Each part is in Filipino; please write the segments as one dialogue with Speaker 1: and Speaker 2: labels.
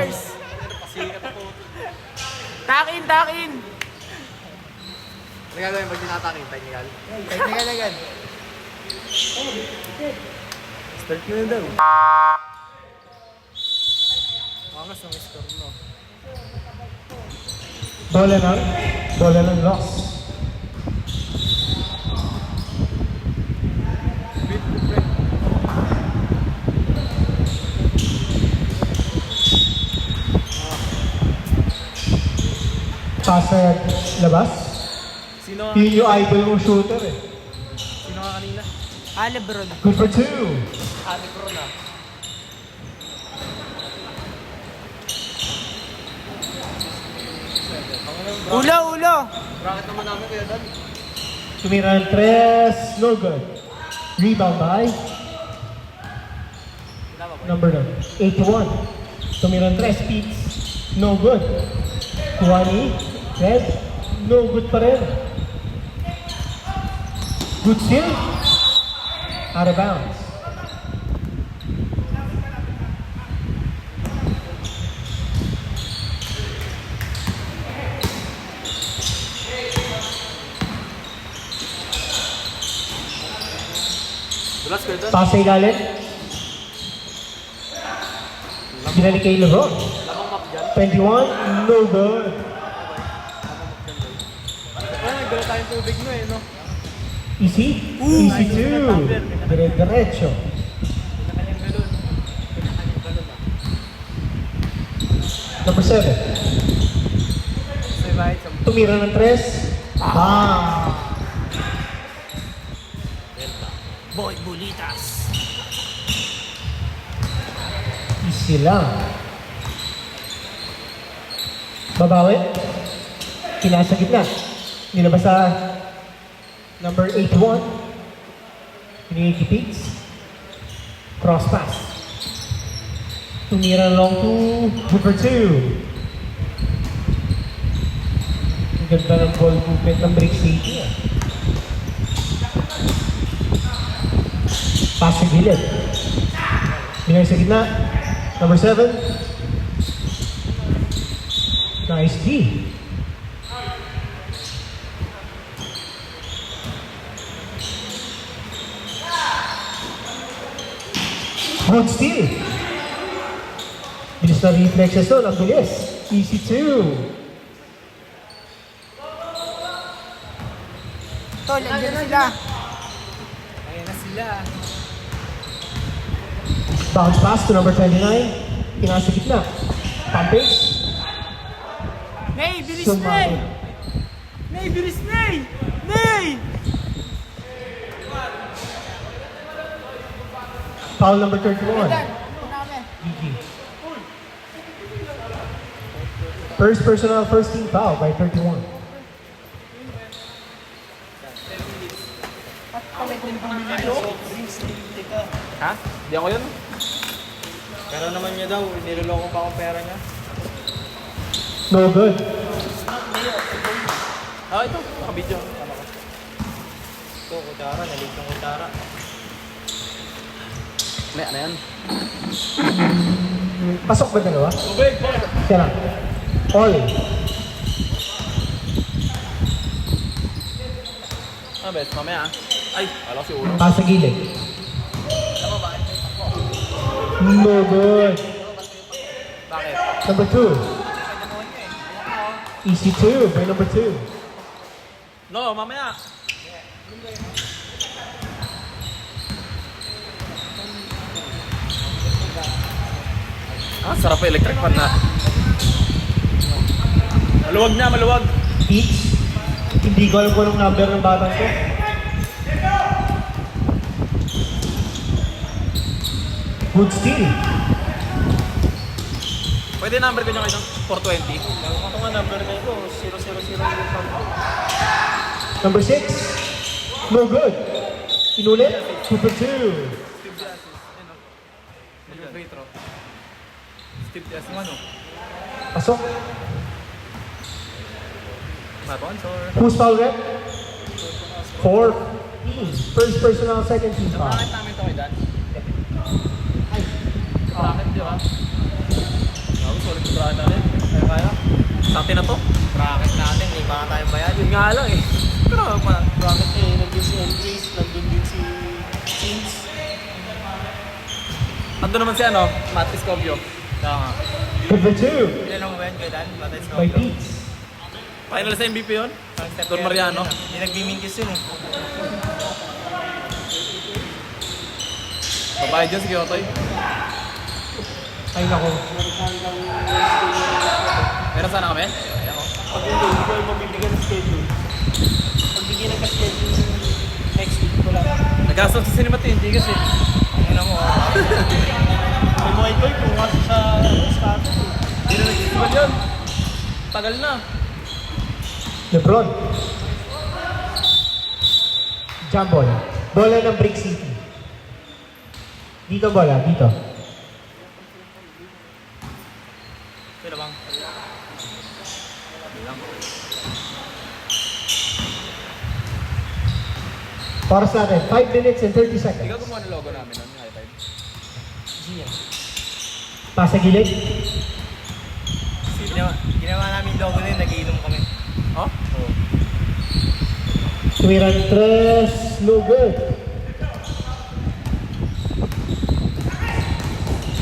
Speaker 1: Reverse. Takin, takin.
Speaker 2: Ano gagawin pag tinatakin? Technical?
Speaker 1: Technical agad.
Speaker 2: Start mo na daw.
Speaker 1: Angas ng score mo.
Speaker 3: Bola ng loss. Pasa labas.
Speaker 2: Sino
Speaker 3: Yun yung idol mong shooter eh.
Speaker 2: Sino ka kanina?
Speaker 1: Lebron.
Speaker 3: Good for two.
Speaker 2: Lebron ah.
Speaker 1: Ulo, ulo.
Speaker 2: Bracket naman namin kayo dad.
Speaker 3: Tumira ng tres. No good. Rebound by number 81. Tumira ng tres. Beats. No good. Kuwani. Red. No good pa rin. Good steal. Out of bounds.
Speaker 2: Dulas kayo dad.
Speaker 3: Pasay galit. Binalik kay Lebron.
Speaker 2: Lamang map dyan.
Speaker 3: 21. No good.
Speaker 2: Kaya nagdala tayong tubig mo eh, no?
Speaker 3: Easy. Easy two. Dire-diretso.
Speaker 2: Pinakanyang galon. Pinakanyang galon ah.
Speaker 3: Number 7.
Speaker 2: Say bye sa
Speaker 3: Tumira ng tres. Bang!
Speaker 2: Delta.
Speaker 1: Boy, bulitas.
Speaker 3: Easy lang. Babawi. Kinasa gitna. Nilabas sa number 81. Pinigikipits. Cross pass. Tumira long to Hooper 2. Ang ganda ng ball movement ng Brick City. Pass sa gilid. Binay sa gitna. Number 7. Nice D. Good steal. Bilis na reflexes doon. Ang bilis. Easy 2.
Speaker 1: Tol, andyan na sila.
Speaker 2: Ayan na sila.
Speaker 3: Bounce pass to number 29. Kinasa gitna. Pump base.
Speaker 1: Nay, bilis
Speaker 3: Sumama.
Speaker 1: Nay! Nay, bilis Nay! Nay!
Speaker 3: Foul number 31.
Speaker 1: Dan, namin.
Speaker 3: GG. First personal, first team foul by 31.
Speaker 2: Ha? Di ako yun? Pero naman niya daw, niloloko pa akong pera niya.
Speaker 3: No good.
Speaker 2: Ah, ito. Naka-video. Tama ko. Ito, kutsara. Nalig ng kutsara. Ano yan?
Speaker 3: Pasok ba dalawa?
Speaker 2: Tubig!
Speaker 3: Kaya lang. All.
Speaker 2: Ah, bet. Mamaya ah. Ay, alam ko si Ulo.
Speaker 3: Pass sa gilid. No good.
Speaker 2: Bakit?
Speaker 3: Number 2. Easy 2 by number 2.
Speaker 2: No, mamaya. Ah, sarap yung electric fan na. Maluwag na, maluwag.
Speaker 3: Each. Hindi ko alam kung anong number ng batang ko. Good steal.
Speaker 2: Pwede number ko nyo kayo 420. Ito nga number ko ito, 000 yung phone ko.
Speaker 3: Number 6. No good. Inulit. Super 2.
Speaker 2: Steve Diaz. Ano? Free throw. Steve Diaz. Ano?
Speaker 3: Pasok.
Speaker 2: Sponsor.
Speaker 3: Who's foul rep? 4. First personal, second team foul.
Speaker 2: Bakit namin ito kay Dan? Bakit, di ba? Ako, solid Sa atin na to.
Speaker 4: Bracket natin, hindi ba tayo bayad?
Speaker 2: Yun nga lang eh. Pero pa.
Speaker 4: Bracket eh, nandun si Andres, nandun din si Chins.
Speaker 2: Ando naman si ano, Matis Copio.
Speaker 4: Kaya nga.
Speaker 3: Number 2
Speaker 4: Ilan ang win kay Dan? Matay sa
Speaker 3: by Beats.
Speaker 2: Final sa MVP yun? Don Mariano.
Speaker 4: Hindi nagbimintis yun eh.
Speaker 2: Babayad dyan si Kyotoy.
Speaker 3: Ay nako.
Speaker 2: Meron sana kami?
Speaker 4: Pag hindi ko mabibigyan ng schedule. Pag bigyan ng schedule next week ko lang.
Speaker 2: Nag-asal sa Cinemati, hindi kasi.
Speaker 4: Ano mo? May mga ito, kung kasi sa status.
Speaker 2: Hindi na nag-festival yun. Tagal na.
Speaker 3: Lebron. Jump ball. Bola ng Brick City. Dito bola, dito.
Speaker 4: Pwede bang?
Speaker 3: Oras natin, 5 minutes and 30 seconds.
Speaker 2: Ikaw gumawa ng logo namin nun, high five.
Speaker 4: Gian.
Speaker 3: Pasa gilid.
Speaker 4: Ginawa namin logo na yun, nagiinom kami.
Speaker 2: Oh?
Speaker 4: Oo.
Speaker 3: Tuwiran 3, no good.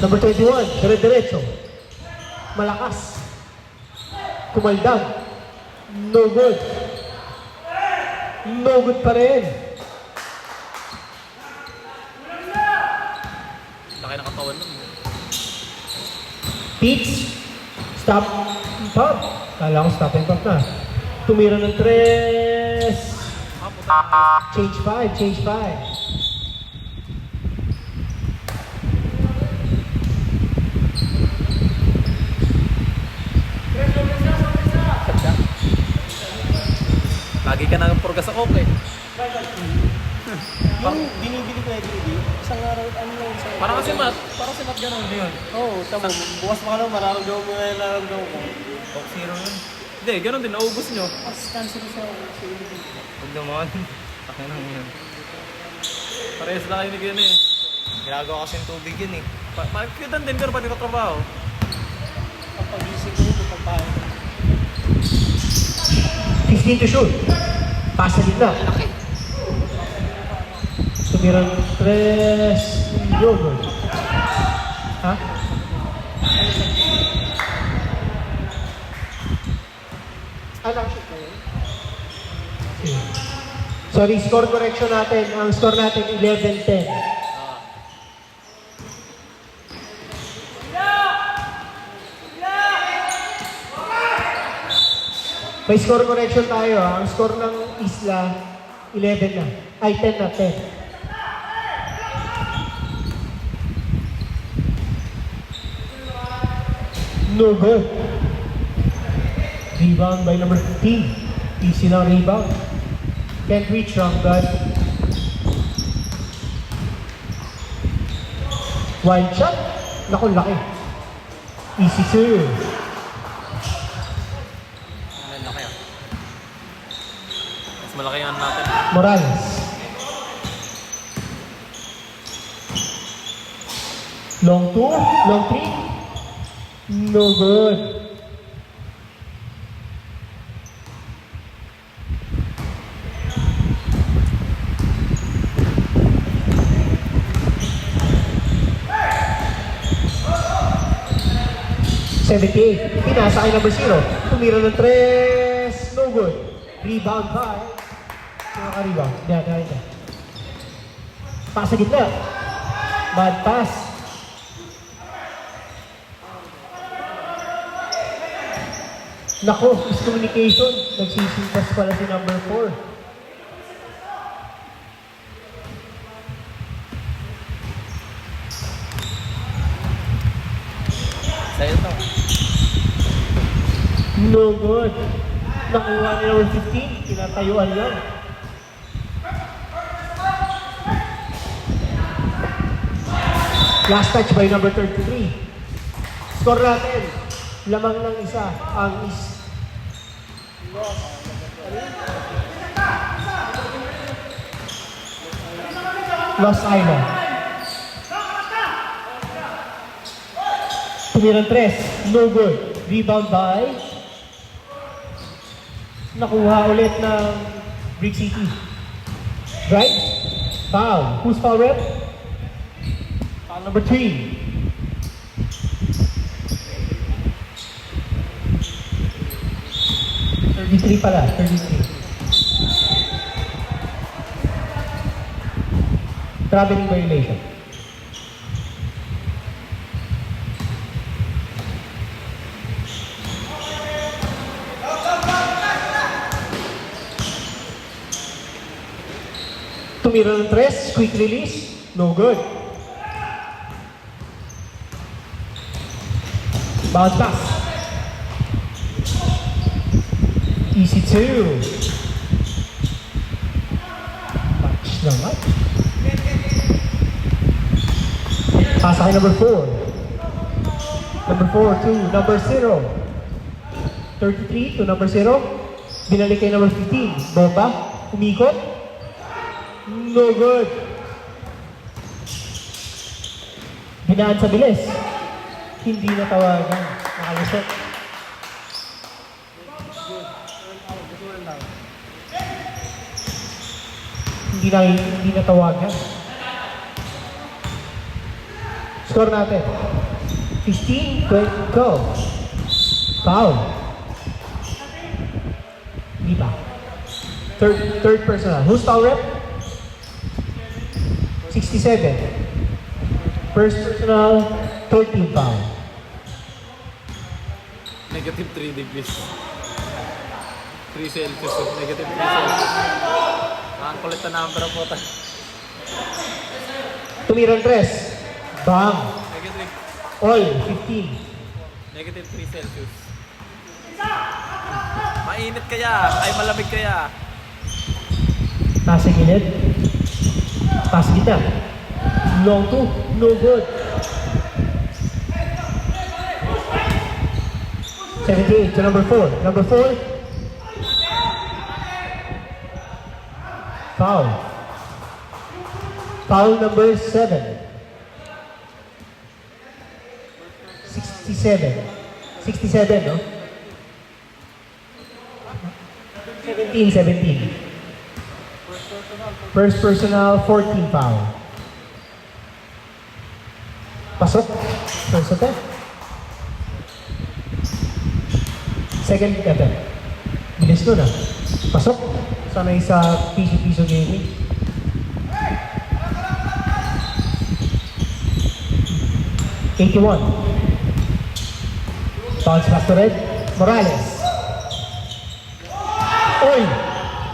Speaker 3: Number 21, dire-diretso. Malakas. Kumaldag. No good. No good pa rin.
Speaker 2: Laki ng katawan nun.
Speaker 3: Pitch. Stop. Pump. Kala ko stop and pump na. Tumira ng 3.
Speaker 2: Ah, puta.
Speaker 3: Change 5. Change 5.
Speaker 2: Lagi ka nang purga sa coke eh.
Speaker 4: Yung binibili ko everyday, isang araw, ano lang isang
Speaker 2: Parang kasi mat, parang si Mat ganun din yun.
Speaker 4: Oo, tama. Bukas pa ka lang, mararamdaman mo na yung nararamdaman ko. Coke Zero yun.
Speaker 2: Hindi, ganun din, naubos nyo.
Speaker 4: Mas cancel sa ilibig. Huwag naman. Akin lang yun.
Speaker 2: Parehas na kayo ni Gyan eh.
Speaker 4: Ginagawa kasing tubig yun eh.
Speaker 2: Makikitan din pero pati katrabaho.
Speaker 4: Ang pag-isip ko yun, pagpapahin.
Speaker 3: 15 to shoot. Pasa gitna. Tumirang 3. No good. Ha? Shoot na yun? Sige. Sorry, score correction natin. Ang score natin 11-10. May score correction tayo. Ang score ng Isla 11 na. Ay, 10 na, 10. No good. Rebound by number 15. Easy lang rebound. Can't reach wrong guard. Wild shot. Naku, laki. Easy sir.
Speaker 2: Ano kaya? Mas malaki yung ano natin.
Speaker 3: Morales. Long 2, long 3. No good. Pinasa kay number 0. Tumira ng 3. No good. Rebound by. Rebound. Hindi. Pass sa gitna. Bad pass. Nako, miscommunication. Nagsisimpas pala si number 4.
Speaker 2: Sa'yo to.
Speaker 3: No good. Nakuha ni number 15. Tinatayuan lang. Last touch by number 33. Score natin. Lamang ng isa. Ang Los Island. Tumirang 3. No good. Rebound by Nakuha ulit ng Brick City. Right? Foul. Who's foul rep? Foul number 3. $33 pala. 33. Traveling violation. Tumira ng 3, quick release, no good. Bounce pass. Easy 2. Match naman. Pasa kay number 4. Number 4 to number 0. 33 to number 0. Binalik kay number 15. Bomba. Umikot. No good. Binaan sa bilis. Hindi natawagan. Nakalusot. Hindi natawagan. Score natin. 15, 20, go. Foul. Hindi ba? Third personal. Who's foul rep? 67. First personal, 13 foul.
Speaker 2: Negative 3 degrees. 3 Celsius. Negative 3 Celsius. Ang kulit na number po tayo.
Speaker 3: Tumirang 3. Bang.
Speaker 2: Negative.
Speaker 3: All, 15.
Speaker 2: Negative 3 Celsius. Mainit kaya? Ay malamig kaya?
Speaker 3: Nasa gilid. Pass kita. Long 2, no good. 78 to number 4. Number 4. Foul. Foul number 7. 67. 67, no? 17. First personal, 14 foul. Pasok. First attempt. Second attempt. Bilis nun ah. Pasok. Sanay sa piso-piso gaming. $81. Bounce back to red. Morales. Oy!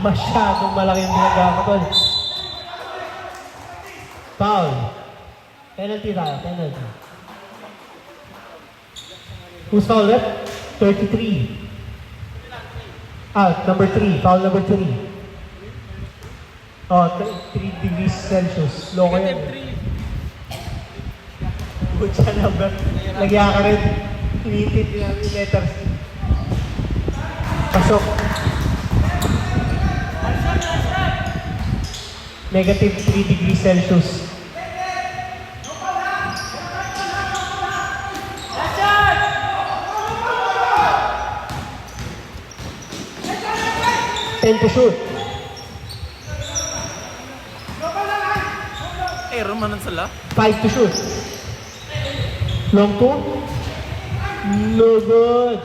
Speaker 3: Masyadong malaki yung ginagawa ko. Foul. Penalty tayo. Penalty. Who's foul rep? 33. Out. Number 3. Foul number 3. Oh, 3 degrees Celsius. Loko yan. Good siya number. Lagyan ka rin. Iniintid yung letters. Pasok. Negative 3 degrees Celsius. Ten to shoot.
Speaker 2: Romanan sila.
Speaker 3: 5 to shoot. Long 2. No good.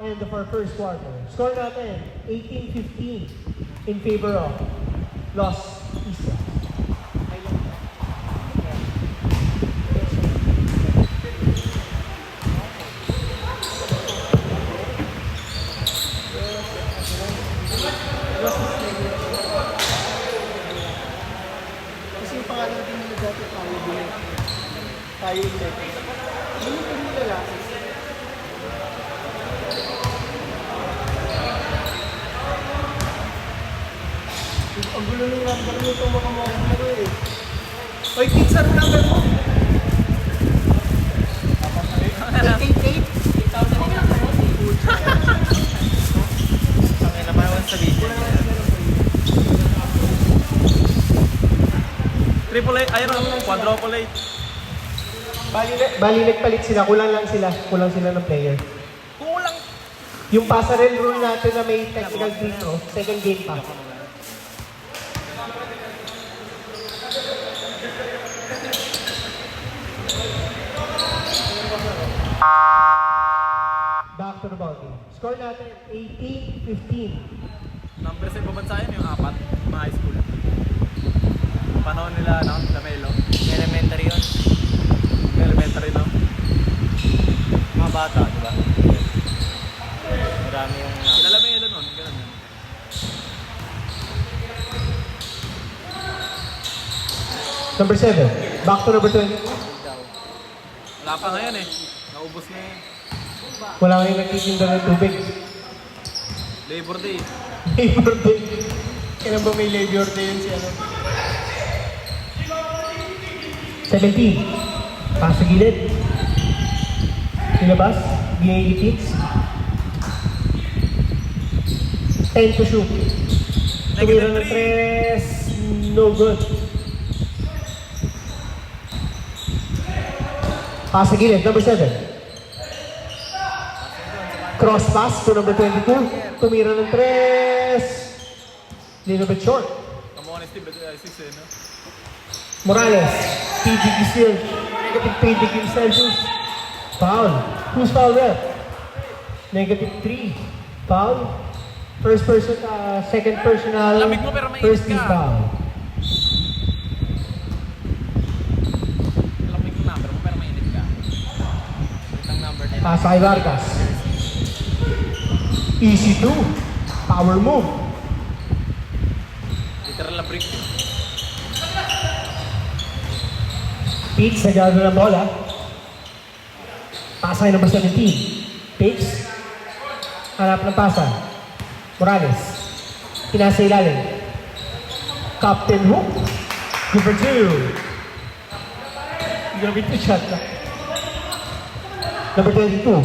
Speaker 3: End of our first quarter. Score natin, 18-15 in favor of Los Islas.
Speaker 4: Kasi yung pangalan din nila dati tayo din. Tayo din. Ano yung nila lang? Ang gulo ng number mo itong mga mo eh. Oy, kids, ano number mo? 888? 8,000 ang number mo?
Speaker 2: Ang ina pa naman sabihin. Triple 8, ayun ang quadruple 8.
Speaker 3: Bali nagpalit sila, kulang sila ng player. Yung passerelle rule natin na may technical free throw, second game pa. Back to the ball game. Score natin, 18-15.
Speaker 2: Number sa ibang bansa yun, yung 4, mga high school. Panahon nila, Lamelo.
Speaker 1: Elementary yun.
Speaker 2: Elementary, no?
Speaker 1: Mga bata, di ba? Marami yung...
Speaker 2: Sila Lamelo nun, ganun yun.
Speaker 3: Number 7, back to number 20.
Speaker 2: Wala pa ngayon eh. Naubos na yun.
Speaker 3: Wala kayong nagtitinda ng tubig.
Speaker 2: Labor Day.
Speaker 3: Labor Day.
Speaker 4: Kailan ba may labor day yun si ano?
Speaker 3: 17. Pass sa gilid. Nilabas. BAD kicks. 10 to shoot. Tumira ng 3. No good. Pass sa gilid. Number 7. Cross pass to number 22. Tumira ng 3. Little bit short.
Speaker 2: Come on, Steve. 6 eh, no?
Speaker 3: Morales. 3 degrees Celsius. Negative 3 degrees Celsius. Foul. Who's foul rep? Negative 3. Foul. First person, second personal.
Speaker 2: Lamig mo pero mainit
Speaker 3: First
Speaker 2: ka.
Speaker 3: is foul.
Speaker 2: Lamig yung number mo, pero mainit ka. Itang number nila.
Speaker 3: Pass kay Vargas. Easy 2. Power move.
Speaker 2: Literal na break.
Speaker 3: Pitch sa gano'n ng bola. Pasa kay number 17. Pitch. Hanap ng pasa. Morales. Pinasa ilalim. Captain Hook. Number 2. Grabe ito shot na. Number 22.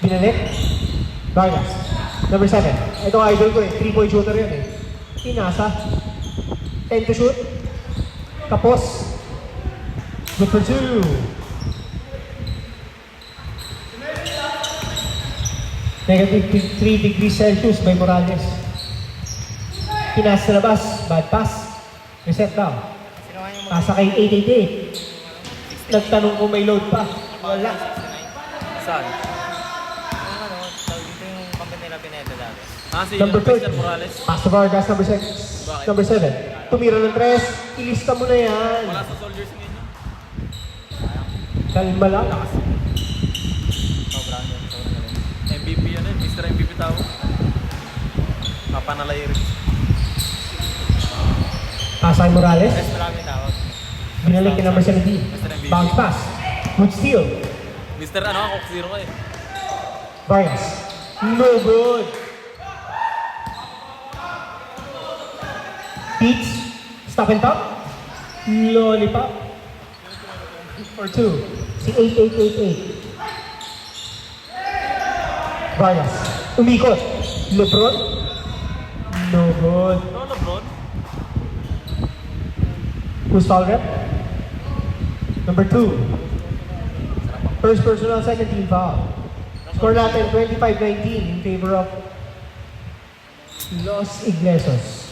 Speaker 3: Binalik. Vargas. Number 7. Ito idol ko eh. 3-point shooter yan eh. Pinasa. 10 to shoot. Kapos. Good for 2. Negative 3 degrees Celsius by Morales. Pinas sa labas. Bad pass. Reset down.
Speaker 1: Sino nga yung
Speaker 3: Pasa kay 888. Nagtanong kung may load pa. Wala.
Speaker 1: Saan? Yung ano, tawag dito yung company nila Pineda dati.
Speaker 2: Si
Speaker 3: Number
Speaker 2: Mr.
Speaker 3: 30.
Speaker 2: Morales.
Speaker 3: Pass to Vargas. Number 6.
Speaker 2: Bakit?
Speaker 3: Number 7. Tumira ng 3. Ilista mo na yan.
Speaker 2: Wala sa soldiers ninyo.
Speaker 3: Kalma lang.
Speaker 1: Sobrang yun. Sobrang yun.
Speaker 2: MVP yan eh. Mr. MVP tao. Mapanalay rin.
Speaker 3: Pasa kay Morales.
Speaker 1: Yes, maraming tawag.
Speaker 3: Binalik kay number 17. Bounce pass. Good steal.
Speaker 2: Mr. Ano, Coke Zero ka eh.
Speaker 3: Vargas. No good. Beats. Stop and pop. Lollipop. For 2. Si 8888. Vargas. Umikot. Lebron. No good.
Speaker 2: No, LeBron.
Speaker 3: Who's foul rep? Number 2. First personal, second team foul. Score natin 25-19 in favor of Los Iglesias.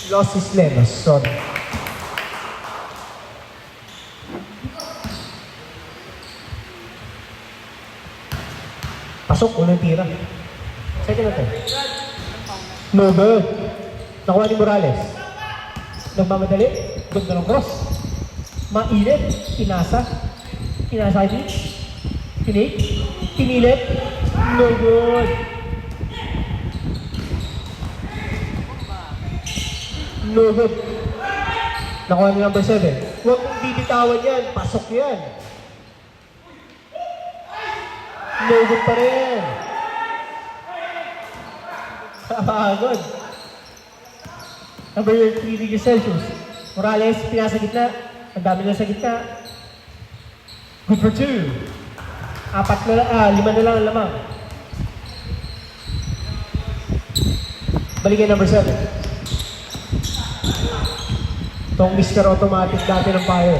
Speaker 3: Los Islenos, sorry. Pasok, unang tira. Second natin. No good. Nakuha ni Morales. Nagmamadali. Good na ng cross. Mainit. Pinasa. Pinasa kay Beach. Pinake. Pinilit. No good. No good. Nakuha ni number 7. Huwag mong bibitawan yan. Pasok yan. No good pa rin. Kapagod. Number 3 degrees Celsius. Morales, pinasa gitna. Ang dami na sa gitna. Good for 2. 5 na lang ang lamang. Balikan number 7. Itong Mr. Automatic dati ng Fire.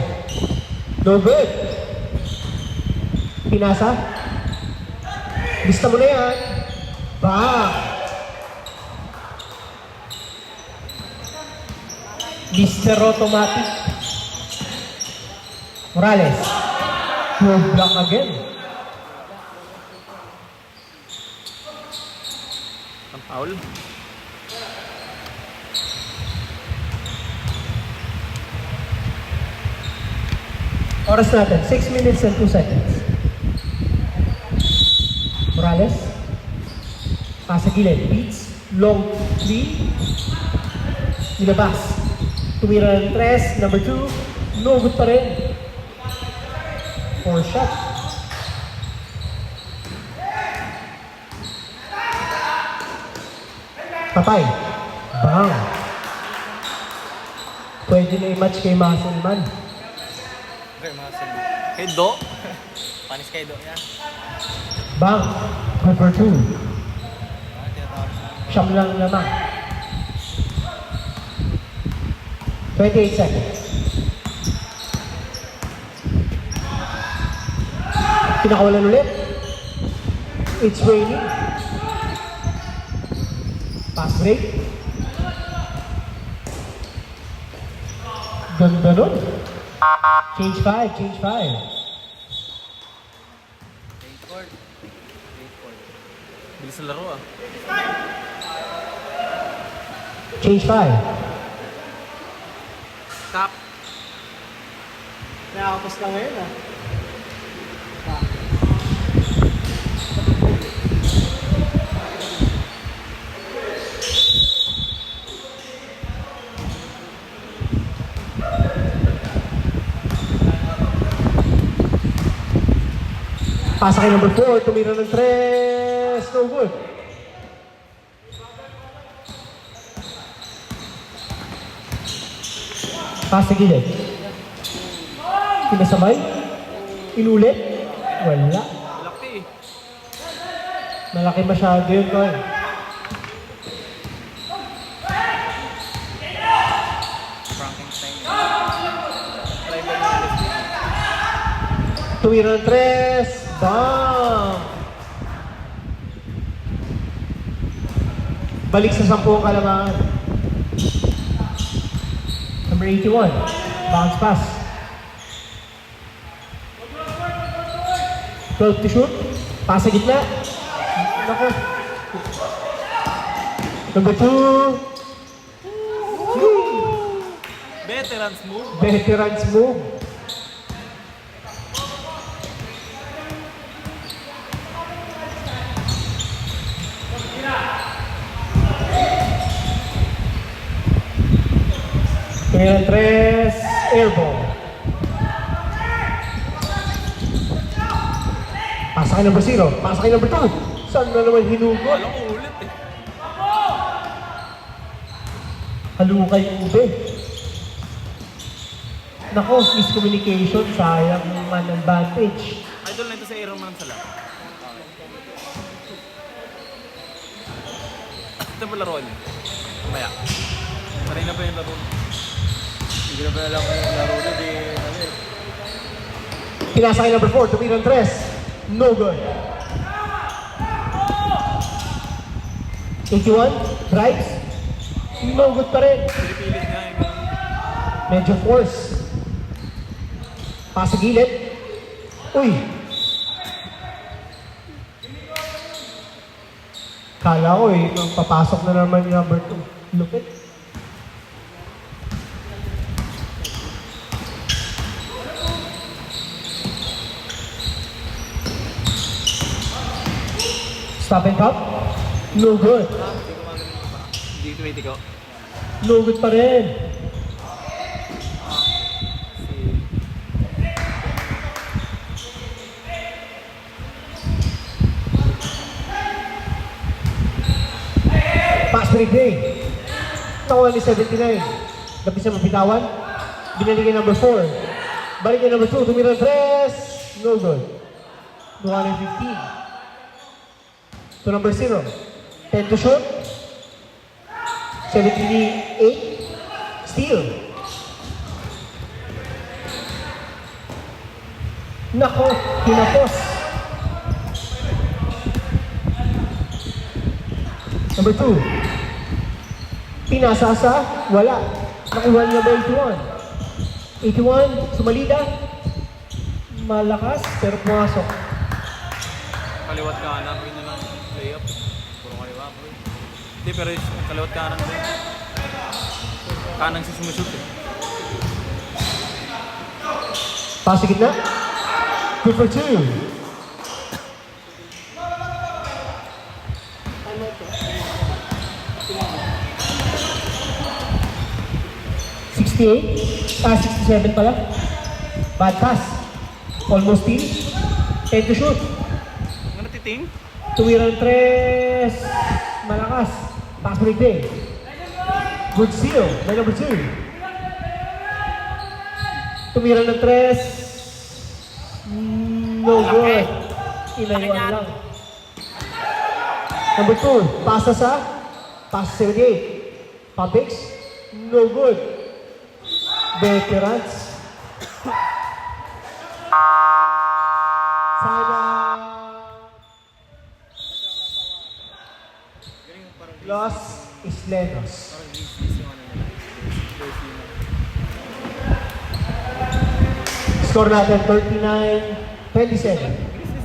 Speaker 3: No good. Pinasa. Lista mo na yan. Bang! Mr. Automatic. Morales. Good block again.
Speaker 2: Ang foul.
Speaker 3: Oras natin, 6 minutes and 2 seconds. Morales. Pasa gilid. Beats. Long 3. Nilabas. Tumira ng 3. Number 2. No good pa rin. 4 shot. Patay. Bang. Pwede na i-match kay Muscleman.
Speaker 1: Okay, mga sin.
Speaker 2: Kay Do.
Speaker 1: Panis kay Do yan.
Speaker 3: Bang. Number 2.
Speaker 1: Tinatawag siya.
Speaker 3: Siyam lang naman. 28 seconds. Pinakawalan ulit. It's raining. Pass break. Ganda nun. Change 5, change 5.
Speaker 1: Great court.
Speaker 2: Bilis ang laro ah.
Speaker 3: Change 5.
Speaker 2: Stop.
Speaker 4: Nakakapos lang ngayon ah.
Speaker 3: Pasa kay number 4, tumira ng 3, no good. Pasa gilid. Pinasabay. Inulit. Wala.
Speaker 2: Laki eh.
Speaker 3: Malaki masyado yun, Koy.
Speaker 1: Frankenstein.
Speaker 3: Tumira ng 3. Bang! Balik sa 10 ang kalamangan. Number 81. Bounce pass. 12 to shoot. Pass sa gitna. Nako. Number 2.
Speaker 2: Veterans move.
Speaker 3: Veterans move. Tumira ng 3. Airball. Pasa kay number 0. Pasa kay number 2. Saan na naman hinugot?
Speaker 2: Walang ulit eh.
Speaker 3: Halukay ube. Nako, miscommunication. Sayang man advantage.
Speaker 2: Idol na ito sa Aaron man sa laro. Ito ba laruan niya? Kumaya. Maray na pa yung laro.
Speaker 1: Hindi na ba alam ko yung laro na di ano eh.
Speaker 3: Pinasa kay number 4. Tumira ng 3. No good. 81. Drives. No good pa rin.
Speaker 2: Pilipilit nga yung
Speaker 3: Medyo force. Pasa gilid. Uy! Kala ko eh, nung papasok na naman yung number 2. Lupit. Stop and pop. No good.
Speaker 2: Hindi tumitikaw.
Speaker 3: No good pa rin. Pass break day. Nakuha ni 79. Lapis na mapitawan. Binalik yung number 4. Balik yung number 2. Tumira ng 3. No good. 215. To number 0. 10 to shoot. 78. Steal. Nako, tinapos. Number 2. Pinasa sa wala. Nakuha niya number 81. 81, sumalida. Malakas, pero pumasok.
Speaker 2: Kaliwat kanan, yun na lang layup. Puro kaliwa bro. Hindi, pero yung kaliwat kanan din. Kanan siya sumushoot eh.
Speaker 3: Pass sa gitna. Good for 2.
Speaker 4: Ano to?
Speaker 3: 67 pala. Bad pass. Almost steal. 10 to shoot.
Speaker 2: Ano titing?
Speaker 3: Tumira ng 3. Malakas. Pass break din. Good steal. By number 2. Tumira ng 3. No good. Inayuan lang. Number 2. Pasa sa. Pasa 78. Publics. No good. Veterans. Sana Los Islenos. Score natin 39-27
Speaker 2: Business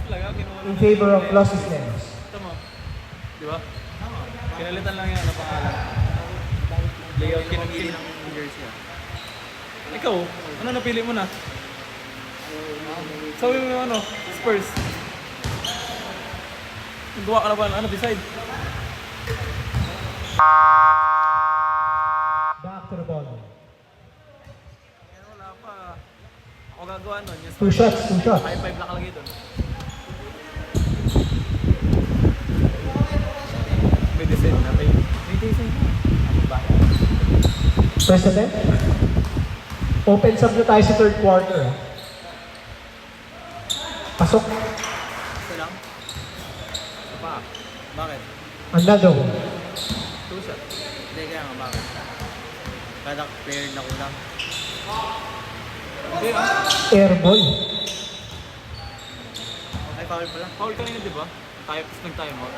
Speaker 2: talaga, kinuha
Speaker 3: in favor of Los Islenos.
Speaker 2: Ito mo. Di ba? Kinalitan lang yung ano pangalan. Layout kinapili ng jersey ah. Ikaw, ano napili mo na? Sabi mo yung ano, Spurs. Gawa ka na ba? Ano, decide?
Speaker 3: Back to the ball.
Speaker 2: Wala pa. Ako gagawa nun. Yung
Speaker 3: 2 shots, 2 shots.
Speaker 2: high five lang kalagay doon. May decide na. May decide na. Ano ba?
Speaker 3: First attempt. Open sub na tayo sa third quarter. Pasok.
Speaker 2: Isa lang? Isa pa. Bakit?
Speaker 3: Another one.
Speaker 2: Two shot. Hindi kaya nga bakit? Kada player na kulang. Hindi ah.
Speaker 3: Air ball.
Speaker 2: Ay, foul pala. Foul kanina di ba? Tayo, nag-time out.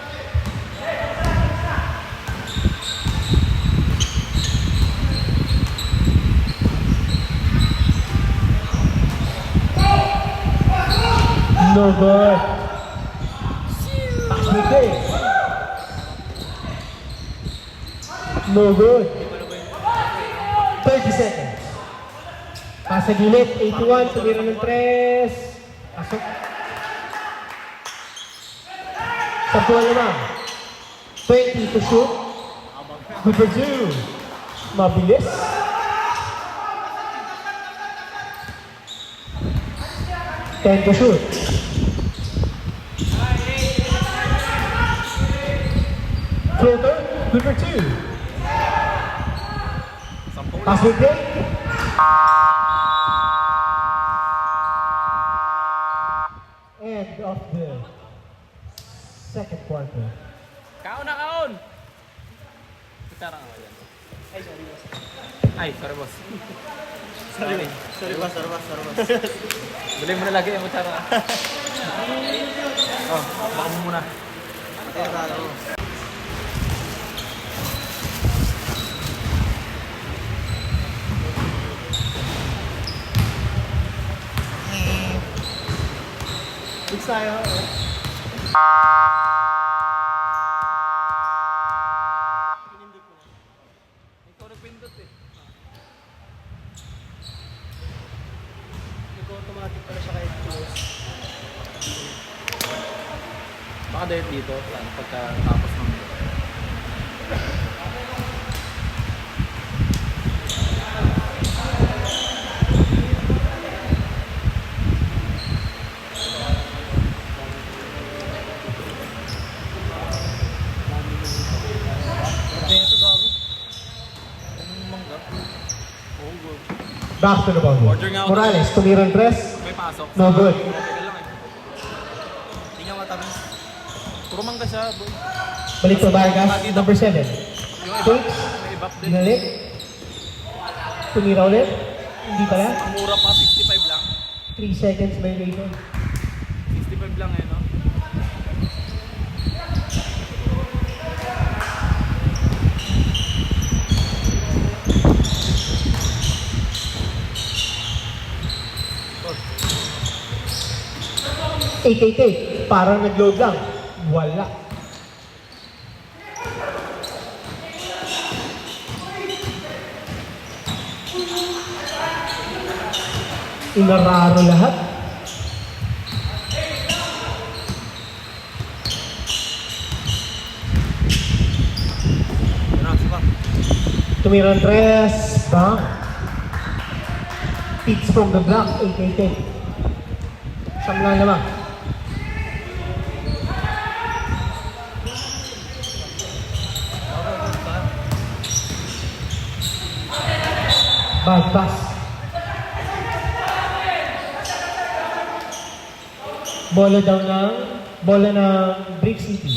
Speaker 3: No good. Pass break din. No good. 30 seconds. Pass sa gilid. 81. Tumira ng 3. Pasok. Sampuan naman. 20 to shoot. Good for 2. Mabilis. Ten to shoot. Floater. Good for 2.
Speaker 2: Sampung
Speaker 3: Pass break din. End of the second quarter.
Speaker 2: Kaon na kaon! Kutsara nga yan.
Speaker 4: Ay, sorry.
Speaker 2: Ay, sorry boss.
Speaker 4: Sorry. Sorry boss.
Speaker 2: Bili mo na lagi yung kutsara. Oh, baka mo muna.
Speaker 4: Big tayo. Pinindot ko na.
Speaker 2: Ikaw nagpindot eh.
Speaker 4: Nag-automatic pala siya kahit close.
Speaker 2: Baka dahil dito, pagkatapos ng
Speaker 3: Back to the ball.
Speaker 2: Order nga ako.
Speaker 3: Morales. Tumira ng 3.
Speaker 2: may pasok.
Speaker 3: No good.
Speaker 2: Teka lang eh. Hindi nga matamis. Puro mangga siya, boy.
Speaker 3: Balik to Vargas. Number 7.
Speaker 2: Yung
Speaker 3: Takes.
Speaker 2: may ibap din.
Speaker 3: Binalik. Tumira ulit. Hindi pala.
Speaker 2: Ang mura pa, 65 lang.
Speaker 3: 3 seconds by later.
Speaker 2: 65 lang eh, no?
Speaker 3: AK tape. Parang nag-load lang. Wala. Inararo lahat.
Speaker 1: Relax pa.
Speaker 3: Tumira ng 3. Bang. Hits from the block. AK tape. Siyam lang naman. Bad pass. Bola ng Brick City.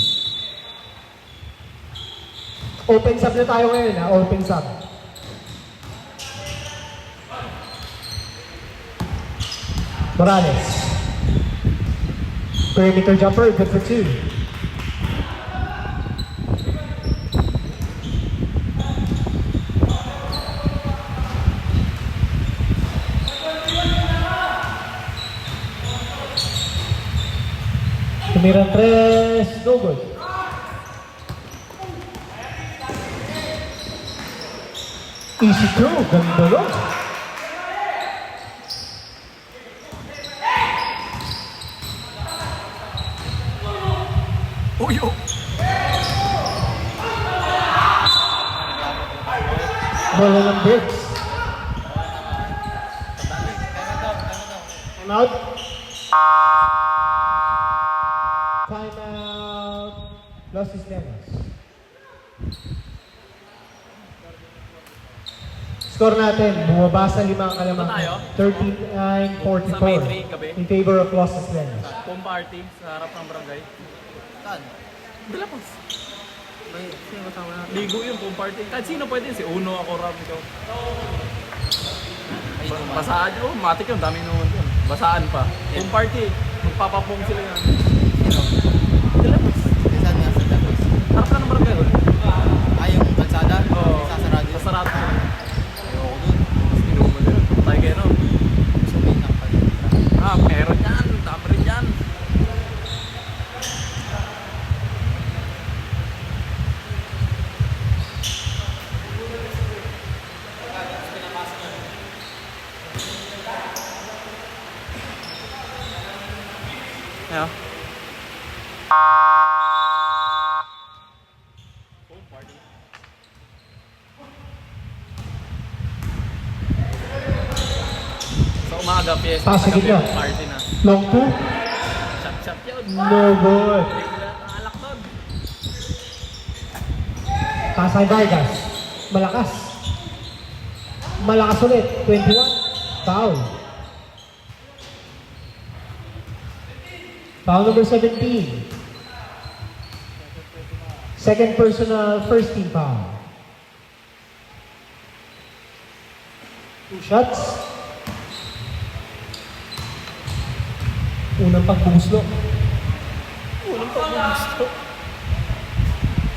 Speaker 3: Open sub na tayo ngayon ha, open sub. Morales. Perimeter jumper, good for 2. Tumira 3, no good. Easy throw, ganda no?
Speaker 2: Uy, oh!
Speaker 3: Bola ng Bricks. Time out. Time out. Los Islenos. Score natin, bumaba sa 5 ang kalamangan.
Speaker 2: tayo?
Speaker 3: 39-44
Speaker 2: Sa May 3 gabi.
Speaker 3: in favor of Los Islenos.
Speaker 2: Home party sa harap ng barangay.
Speaker 1: Saan?
Speaker 2: Dalapas.
Speaker 1: May, sino kasama natin?
Speaker 2: Ligo yun, home party. Kahit sino pwede. Si Uno, ako, Ram, ikaw. Basaan yun. Matik yun. Dami naman yun. Basaan pa. Home party. Magpapapong sila yan. Dalapas.
Speaker 1: Saan nga sa labas?
Speaker 2: Harap na ng barangay.
Speaker 1: Yung kalsada?
Speaker 2: Oo.
Speaker 1: Sasarado yun?
Speaker 2: Sasarado.
Speaker 1: Ayoko dun.
Speaker 2: Mas inuman yun. Tayo kayo, no?
Speaker 1: Gusto mo yung nakapal.
Speaker 2: Meron yan. Dami rin yan. Yeah. Sa umaga, fiesta.
Speaker 3: Pasok
Speaker 2: Sa gabi,
Speaker 3: ito.
Speaker 2: party na.
Speaker 3: Long 2,
Speaker 2: Shot yun.
Speaker 3: no good.
Speaker 2: Hindi ko lahat ng alak doon.
Speaker 3: Pasay Vargas. Malakas. Malakas ulit. 21. Foul. Foul number 17. Second personal, first team foul. 2 shots. Unang pagbubuslo.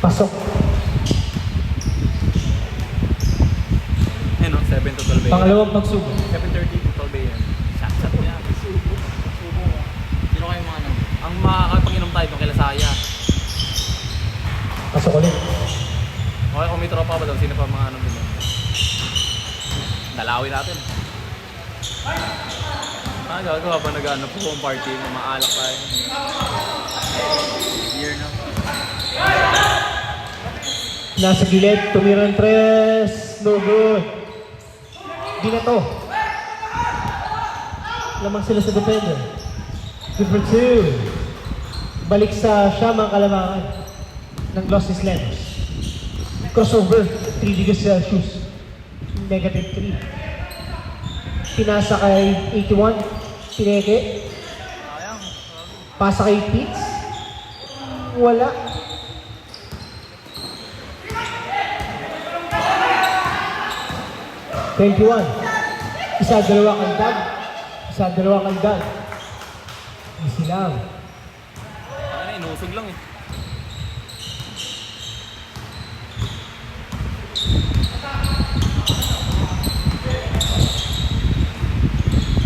Speaker 3: Pasok.
Speaker 2: Ayun, no? 7 to 12 a.m.
Speaker 3: Pangalawang pagsubok.
Speaker 2: 7:30 to 12 a.m. Shot yan.
Speaker 1: Sino kayo mga ano?
Speaker 2: Ang makakapag-inom tayo itong kila Saya.
Speaker 3: Pasok ulit.
Speaker 2: Okay, kung may tropa ba daw, sino pa mga ano din? Dalawin natin. Gagawa pa nag-ano po home party, mamaalak tayo.
Speaker 1: Year na.
Speaker 3: Nasa gilid, tumira ng 3. No good. Di na to. Lamang sila sa defender. Good for 2. Balik sa siyamang kalamangan ng Los Islenos. Crossover, 3 degrees Celsius. Negative 3. Pinasa kay 81. Pineke.
Speaker 1: Sayang.
Speaker 3: Pasa kay Pitts. Wala. Isa, dalawa kagdag. Isa, dalawa kagdag. Easy lang.
Speaker 2: Ano, inusog lang eh.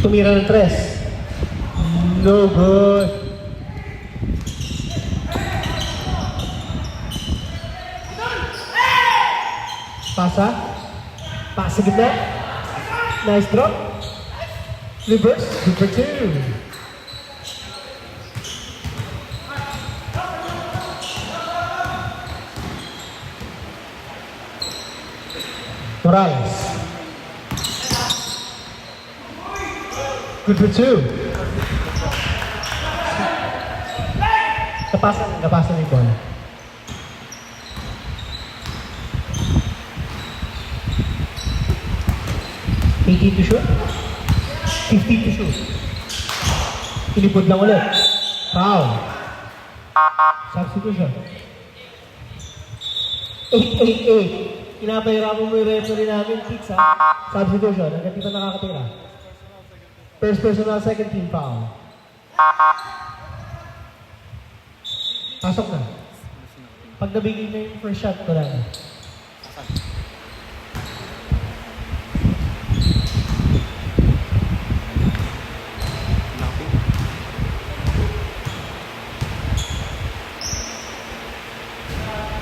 Speaker 3: Tumira ng 3. No good. Pasa. Pasa gitna. Nice drop. Reverse. Super 2. Morales. Good for 2. Napasan yung ball. $18 to shoot. $15 to shoot. Inipod lang ulit. Foul. Substitution. 8-8-8. Pinapahirapan mo yung referee namin, Pizza. Substitution. Hanggang di pa nakakatira. First personal, second team foul. Pasok na. Pag nabigay na yung first shot, wala na.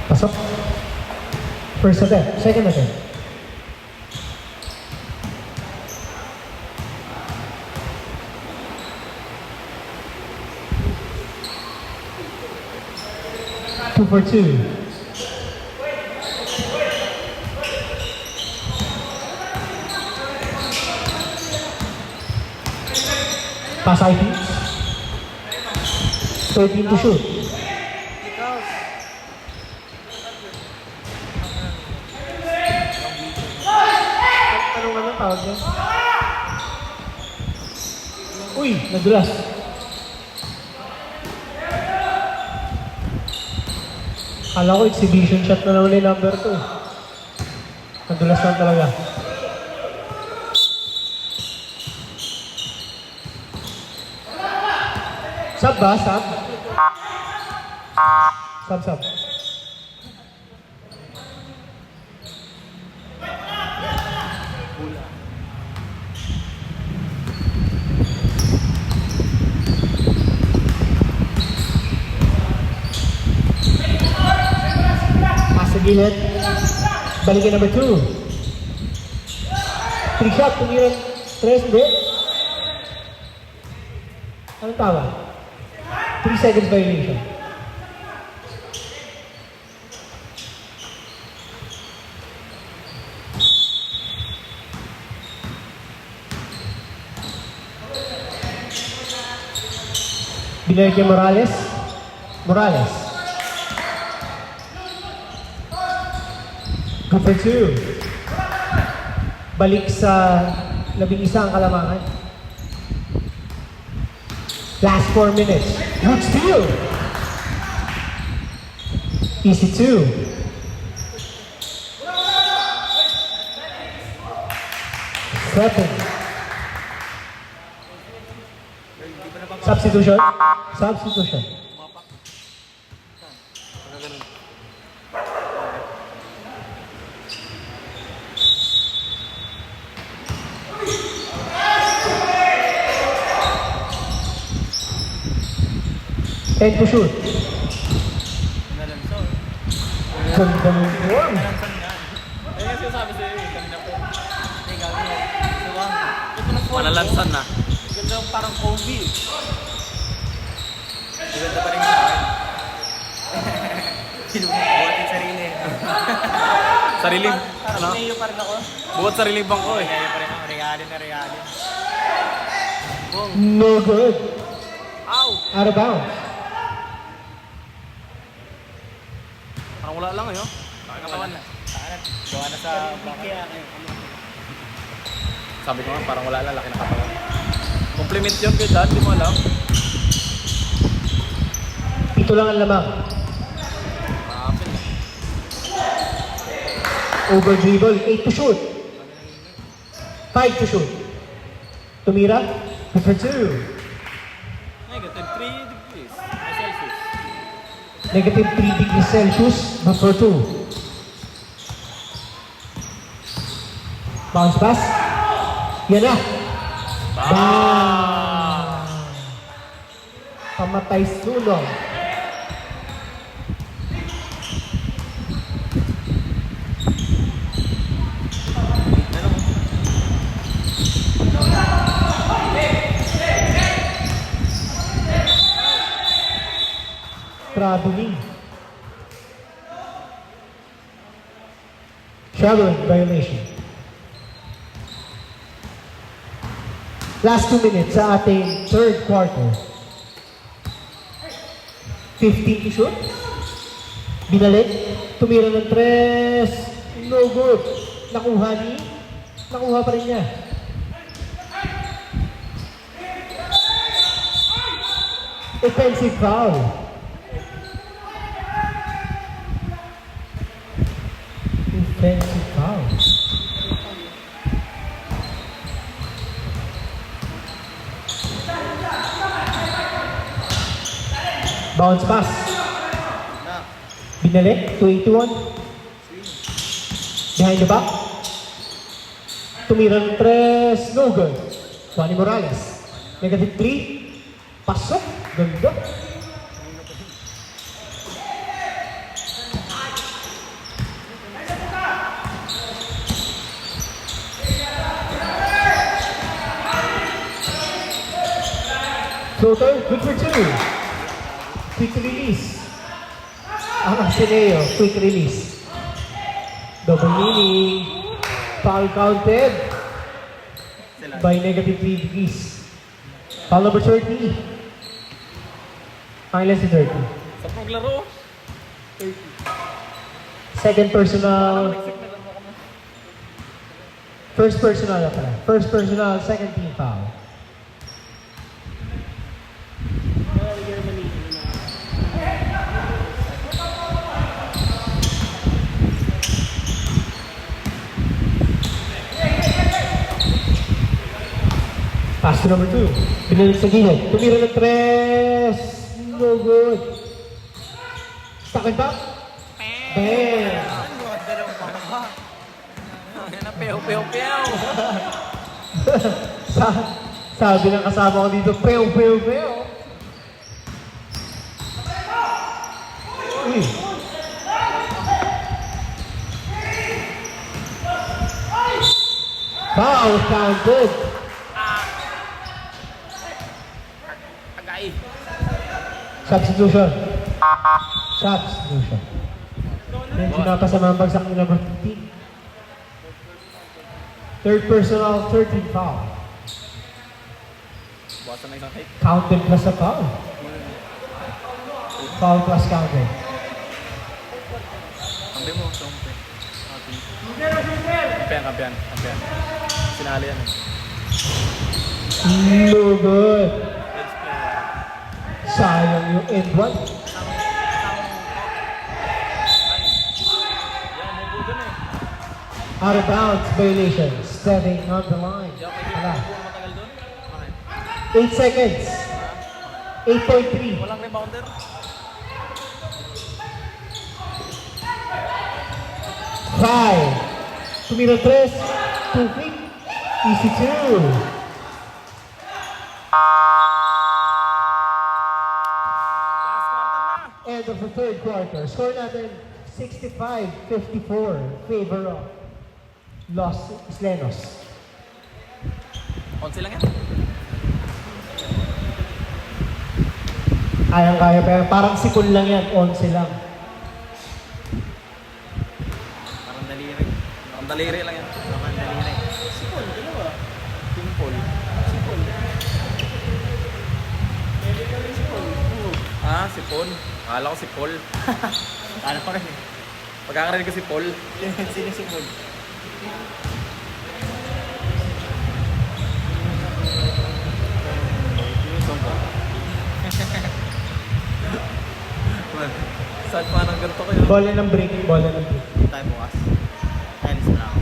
Speaker 3: Pasok. First attempt, second attempt. Two for 2. Pass IP. 13 to shoot. Anong tawag niya? Uy, nadulas. Kala ko exhibition shot na naman yung number 2. Nadulas lang talaga. Sub ba? Sub? Sub. Gilid. Balikin number 2. 3 shot, tumiran 3, hindi. Anong tawag? 3 seconds violation. Binalik kay Morales. Good for 2. Balik sa 11 ang kalamangan. Last 4 minutes. Good steal. Easy 2. Seven. Substitution. 10 to shoot.
Speaker 1: Nalansaw.
Speaker 3: Ganda ng form.
Speaker 1: Nalansan yan. Ayun yung sinasabi sa'yo eh. Kanina po. Hindi, gagawin. Siwang. Ito na form.
Speaker 2: Malalansan na.
Speaker 1: Ganda parang Kobe. Ganda pa rin sa akin. Sinubuhat yung sarili.
Speaker 2: Sarili.
Speaker 1: Parang mayo pa rin ako.
Speaker 2: Buhat sarili bangko eh.
Speaker 1: Mayo pa rin ako. Regalin. Boom.
Speaker 3: No good.
Speaker 1: Ow!
Speaker 3: Out of bounds.
Speaker 2: Parang wala lang eh, oh.
Speaker 1: Katawan na. Gawa na sa bakit.
Speaker 2: Sabi ko nga, parang wala lang, laki na katawan. Compliment yun kay Dan, di mo alam.
Speaker 3: Ito lang ang lamang. Over dribble, 8 to shoot. 5 to shoot. Tumira, good for 2.
Speaker 2: Negative 3 degrees Celsius.
Speaker 3: Negative 3 degrees Celsius, good for 2. Bounce pass. Yan na. Bang! Pamatay sulong. traveling. Traveling violation. Last 2 minutes sa ating third quarter. 15 to shoot. Binalik. Tumira ng 3. No good. Nakuha pa rin niya. Offensive foul. Offensive foul. Bounce pass. Binalik. 281. Behind the back. Tumira ng 3. No good. Juan Morales. Negative 3. Pasok. Ganda. Floater, good for 2. Quick release. Sineo, quick release. Double meaning. Foul counted by negative 3 degrees. Foul number 30. Less than 30.
Speaker 2: Sa paglaro.
Speaker 3: Second personal. First personal na pala. First personal, second team foul. Pass to number 2. Binalik sa gilid. Tumira ng 3. No good. Stuck and back. Bam!
Speaker 1: Pew.
Speaker 3: Sabi ng kasama ko dito, pew. Uy. Foul counted.
Speaker 1: Agay.
Speaker 3: Substitution. Medyo napasamang bagsak ni number 15. Third personal, 13 foul.
Speaker 2: Buwasan na isang hit.
Speaker 3: Counted plus a foul. Foul plus counted.
Speaker 2: Kampi mo. Kampiyan. Sinali yan.
Speaker 3: No good. Sayang yung end one. Out of bounds violation. Stepping on the line. Wala. 8 seconds. 8.3.
Speaker 2: Walang rebounder.
Speaker 3: 5. Tumira 3. 2 quick. Easy 2. End of the third quarter. Score natin 65-54. Favor of Los Islenos.
Speaker 2: 11 lang yan.
Speaker 3: Kayang-kaya pa yan. Parang sipon lang yan. 11 lang.
Speaker 2: Parang daliri lang yan.
Speaker 4: Sipon, dalawa.
Speaker 2: Pimpol.
Speaker 4: Sipon. Sipon. Oo.
Speaker 2: Ah, si Paul. Akala ko si Paul.
Speaker 1: Ano pa rin eh.
Speaker 2: Pagkakarinig ko si Paul.
Speaker 1: Sino si Paul?
Speaker 2: Saan pa nang ganito kayo?
Speaker 3: Bola ng break.
Speaker 1: Tayo bukas. Tennis na ako.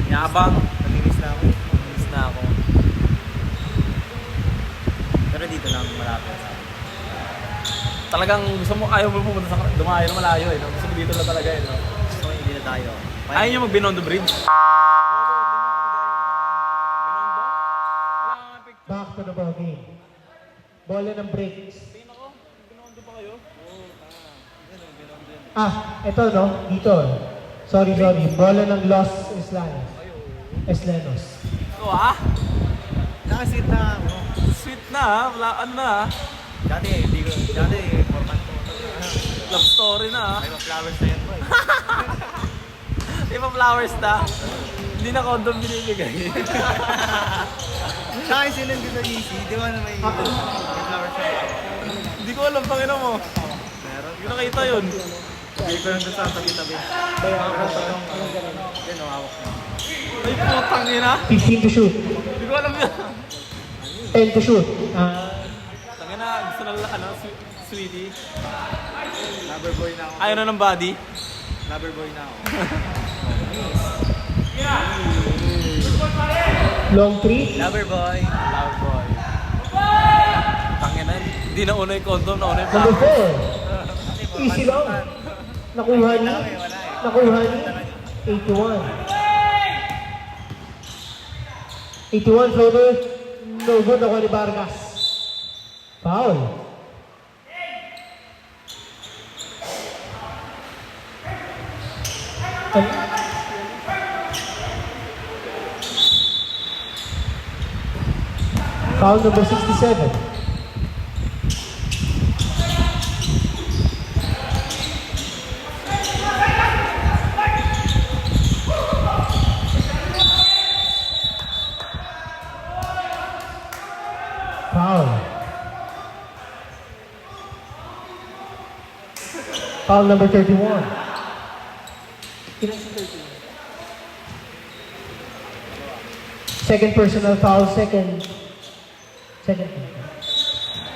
Speaker 2: Yabang.
Speaker 1: Naminis na ako. Pero dito lang malapit sa akin.
Speaker 2: Talagang gusto mo, ayaw mo pumunta sa dumayo na malayo eh. No? Gusto mo dito lang talaga eh. No?
Speaker 1: So hindi na tayo.
Speaker 2: Ayaw nyo mag-Binondo Bridge?
Speaker 3: Back to the ball game. Bola ng break. Ito no? Dito. Sorry. Bola ng Los Islenos.
Speaker 2: Ito ah?
Speaker 1: Nakasit na ako.
Speaker 2: Sweet na ha. Wala, ano na ha.
Speaker 1: Dati, hindi ko. Dati, format ko.
Speaker 2: Love story na ha.
Speaker 1: May mga flowers na yan boy.
Speaker 2: Di ba flowers na? Hindi na condom binibigay.
Speaker 1: Tsaka yung silang dito easy. Di ba na may flowers na yan?
Speaker 2: Hindi ko alam, tangina mo.
Speaker 1: Meron.
Speaker 2: Hindi ko nakita yun.
Speaker 1: Hindi ko lang doon sa tabi-tabi. Yan o, hawak mo.
Speaker 2: Ay, putang ina.
Speaker 3: 15 to shoot.
Speaker 2: Hindi ko alam yun.
Speaker 3: 10 to shoot.
Speaker 2: Tangina, gusto na ano, sweetie.
Speaker 1: Lover boy na ako.
Speaker 2: Ayaw na ng body.
Speaker 1: Lover boy na ako.
Speaker 3: Long 3.
Speaker 1: Lover boy.
Speaker 2: Love boy. Tangina, hindi na una yung condom, na una yung
Speaker 3: Number
Speaker 2: flowers.
Speaker 3: 4. Easy lang. Nakuha ni. Nakuha ni. 81. 81 floater. No good ako ni Vargas. Foul. Foul number 67. Foul. Foul number 31. Second personal foul, second.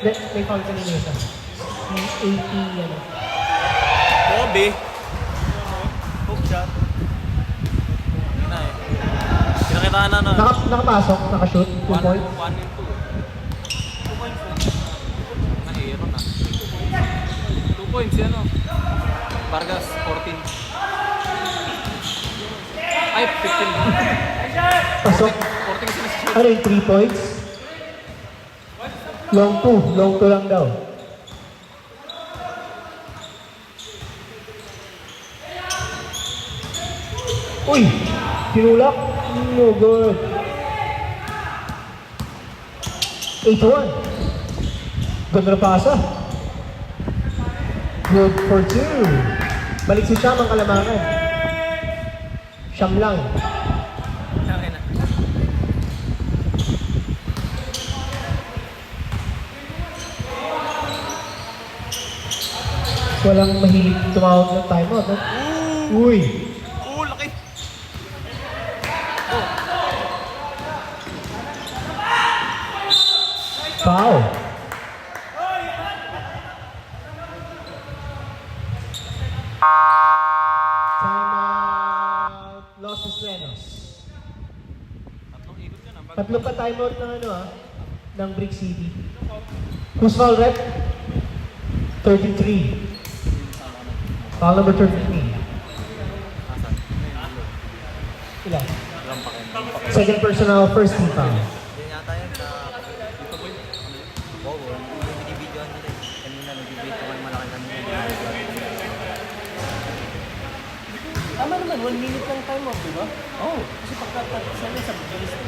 Speaker 3: May foul kanina isa. May 80, ano.
Speaker 2: Kobe.
Speaker 1: Hook shot.
Speaker 2: Na eh. Pinakitaan na.
Speaker 3: Nakapasok, nakashoot, 2 points.
Speaker 2: 1 and 2. 2 points. Nahiro na. 2 points yan o. Vargas, 14. Ay, 15.
Speaker 3: Pasok.
Speaker 2: 14 sila sa shoot.
Speaker 3: Ano yung 3 points? Long 2 lang daw. Uy! Tinulak. No good. 8-1. Ganda na pasa. Good for 2. Balik si Sham ang kalamangan. Sham lang.
Speaker 1: Okay na.
Speaker 3: Walang mahilig tumawag ng timeout. No? Uy!
Speaker 2: Laki.
Speaker 3: Foul. Timeout. Los Estrenos.
Speaker 2: Tatlong ikot yun.
Speaker 3: Tatlo pa timeout ng ng Brick City. Who's foul rep? 33. Foul number 33. Ilan? Second personal, first team foul.
Speaker 1: Yan yata yun sa... Oo, yung binibidyoan nila eh. Kanina nag-debate ko ng malaki kanina.
Speaker 4: Tama naman, 1 minute lang time off, di ba?
Speaker 2: Oh.
Speaker 4: Kasi pagka-sana sa bilis ko.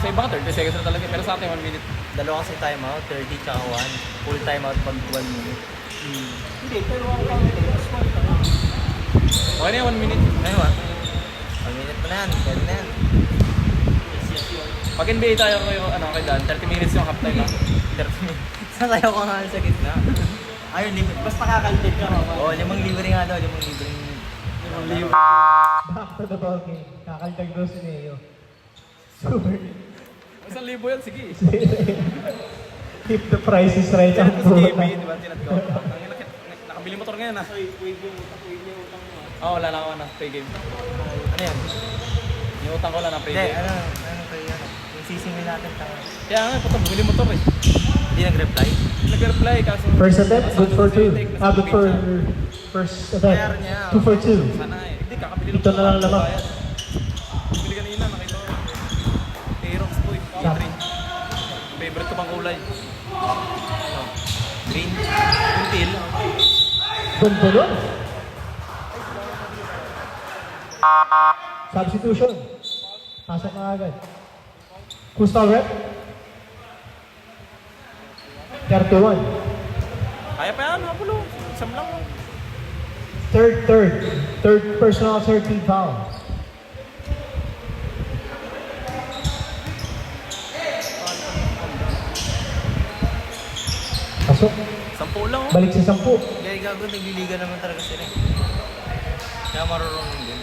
Speaker 2: Sa iba 30 seconds na talaga. Pero sa atin 1 minute.
Speaker 1: Dalawa kasi timeout, 30 tsaka 1. Full timeout pag 12 minutes.
Speaker 4: Hindi, pero ang count eh, mas 1 lang.
Speaker 2: Okay na yan, 1 minute.
Speaker 1: Ngayon, 1 minute pa na yan. Pwede na yan.
Speaker 2: Pag NBA tayo kay Dan, 30 minutes yung half time lang.
Speaker 1: 30 minutes. Sasayaw ka nga sa gitna. Ayun, basta kakalted ka. Oo, 5 libre nga daw. 5 libre.
Speaker 3: Back to the ball game. Kakaltag daw si Neo. Super.
Speaker 2: 1,000 yan, sige.
Speaker 3: If the price is right, ang
Speaker 2: Tapos
Speaker 3: puta.
Speaker 2: KB, di ba? Tinat ko. Nakabili motor ngayon ah.
Speaker 4: Wait yung utang mo.
Speaker 2: Oo, wala lang ako na pay game.
Speaker 1: Ano yan?
Speaker 2: Yung utang ko lang na pay
Speaker 1: Hindi,
Speaker 2: game.
Speaker 1: ano kayo yan? Yung sisingin natin tanga.
Speaker 2: Kaya nga, puto, bumili motor eh.
Speaker 1: Hindi nag-reply.
Speaker 2: Nag-reply kaso...
Speaker 3: First attempt, good for 2. Good for first attempt. 2 for 2.
Speaker 2: Sana eh. Hindi, kakabili
Speaker 3: Ito na lang naman.
Speaker 2: Bumili kanina, nakita ko. Aerox boy,
Speaker 3: Tap.
Speaker 2: green. Favorite ko pang kulay. Oh. Green. Yung teal.
Speaker 3: Ganda nun. Substitution. Pasok na agad. Who's foul rep? 31.
Speaker 2: Kaya pa yan, Apulo. Isang lang.
Speaker 3: Third personal third team foul. Pasok.
Speaker 2: 10 lang, oh.
Speaker 3: Balik sa 10.
Speaker 1: Kaya gago, nagliliga naman talaga sila. Kaya marunong din.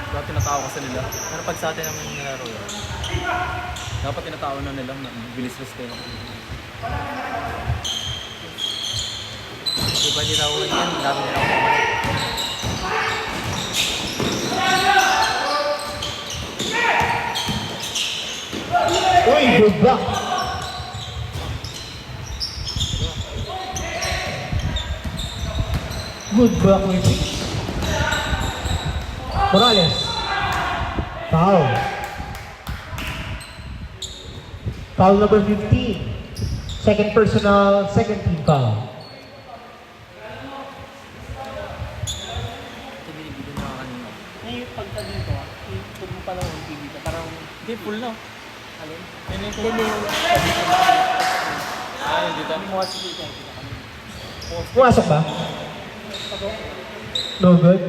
Speaker 2: Dapat tinatao kasi nila.
Speaker 1: Pero pag sa atin naman yung nilaro yun.
Speaker 2: Dapat tinatao na nila na bilis-bilis kayo.
Speaker 1: Di ba nilaro yan? Ang dami nila kumalik.
Speaker 3: Uy, good block. Good block with Peach. Morales. Foul. Foul number 15. Second personal, second team foul.
Speaker 1: Ito binibigyan na kanina.
Speaker 4: Ngayon, pagka dito, pag mo pala yung TV ka, parang,
Speaker 2: Hindi, full na.
Speaker 4: alin?
Speaker 2: Yan yung
Speaker 4: Hindi yung
Speaker 2: hindi tayo.
Speaker 4: hindi mo kasi dito.
Speaker 3: Pumasok ba? No good.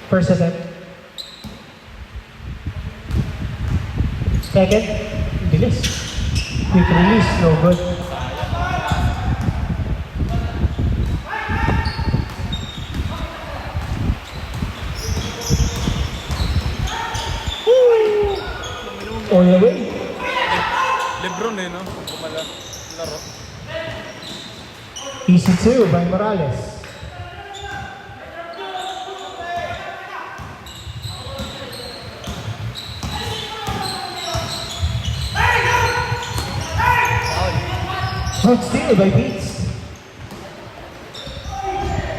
Speaker 3: First attempt. Second. Bilis. Quick release. No good. All the way.
Speaker 2: Lebron eh, no? Kumala. Laro.
Speaker 3: Easy 2 by Morales. Good steal by Beats.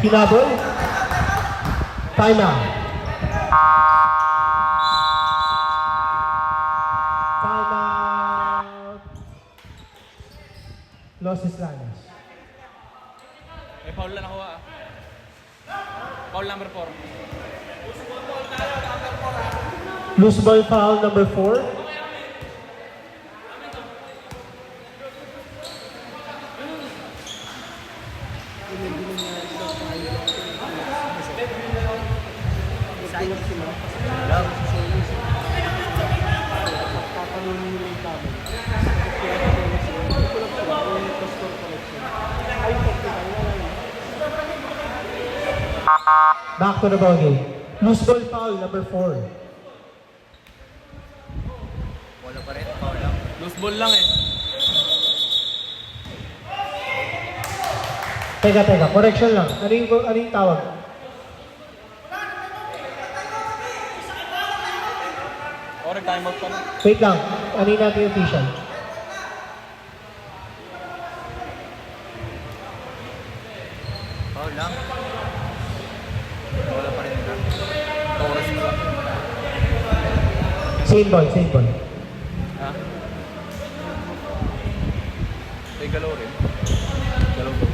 Speaker 3: Hinabol. Timeout. Timeout. Los Islanos.
Speaker 2: May foul na nakuha ah. Foul number 4.
Speaker 3: Loose ball foul number 4.
Speaker 1: Love.
Speaker 3: Back to the ball game. Loose ball foul number 4.
Speaker 1: Wala pa rin. Foul lang.
Speaker 2: Loose ball lang eh.
Speaker 3: Teka. Correction lang. Ano yung tawag?
Speaker 2: O, nag-timeout pa na.
Speaker 3: Wait lang. Ano yung natin yung official?
Speaker 1: Foul lang. Wala pa rin nila. Oras mo lang.
Speaker 3: Same ball.
Speaker 2: Ha? May galaw rin. Galaw ko.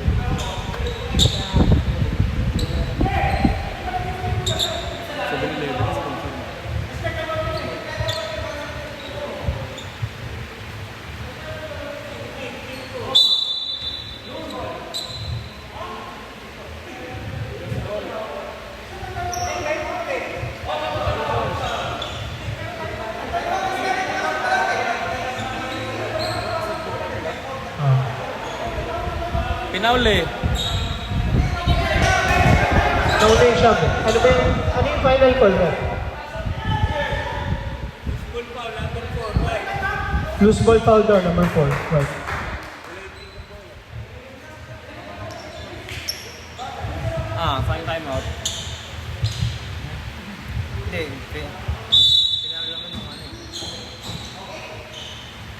Speaker 2: Pinauli.
Speaker 3: Donation. Ano ba yung, ano yung final call mo? Loose ball foul daw, number 4. Right.
Speaker 2: Sayang timeout.
Speaker 1: Hindi. Pinalo naman yung ano eh.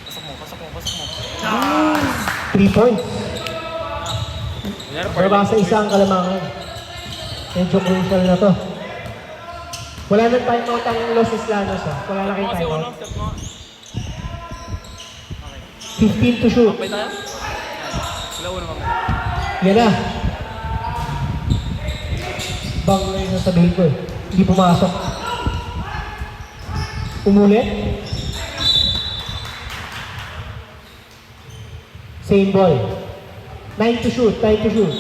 Speaker 1: Pasok mo.
Speaker 3: 3 points.
Speaker 2: Kunyari,
Speaker 3: Pero basta isang kalamangan. Medyo crucial na to. Wala nang timeout ang Los Islanos. Wala na kayong
Speaker 2: Kasi uno,
Speaker 3: timeout.
Speaker 2: step mo.
Speaker 3: 15 to shoot.
Speaker 2: Kapay tayo? Sila uno kami.
Speaker 3: Yan na. Bang na yung sasabihin ko eh. Hindi pumasok. Umulit. Same ball. 9 to shoot, 9 to shoot.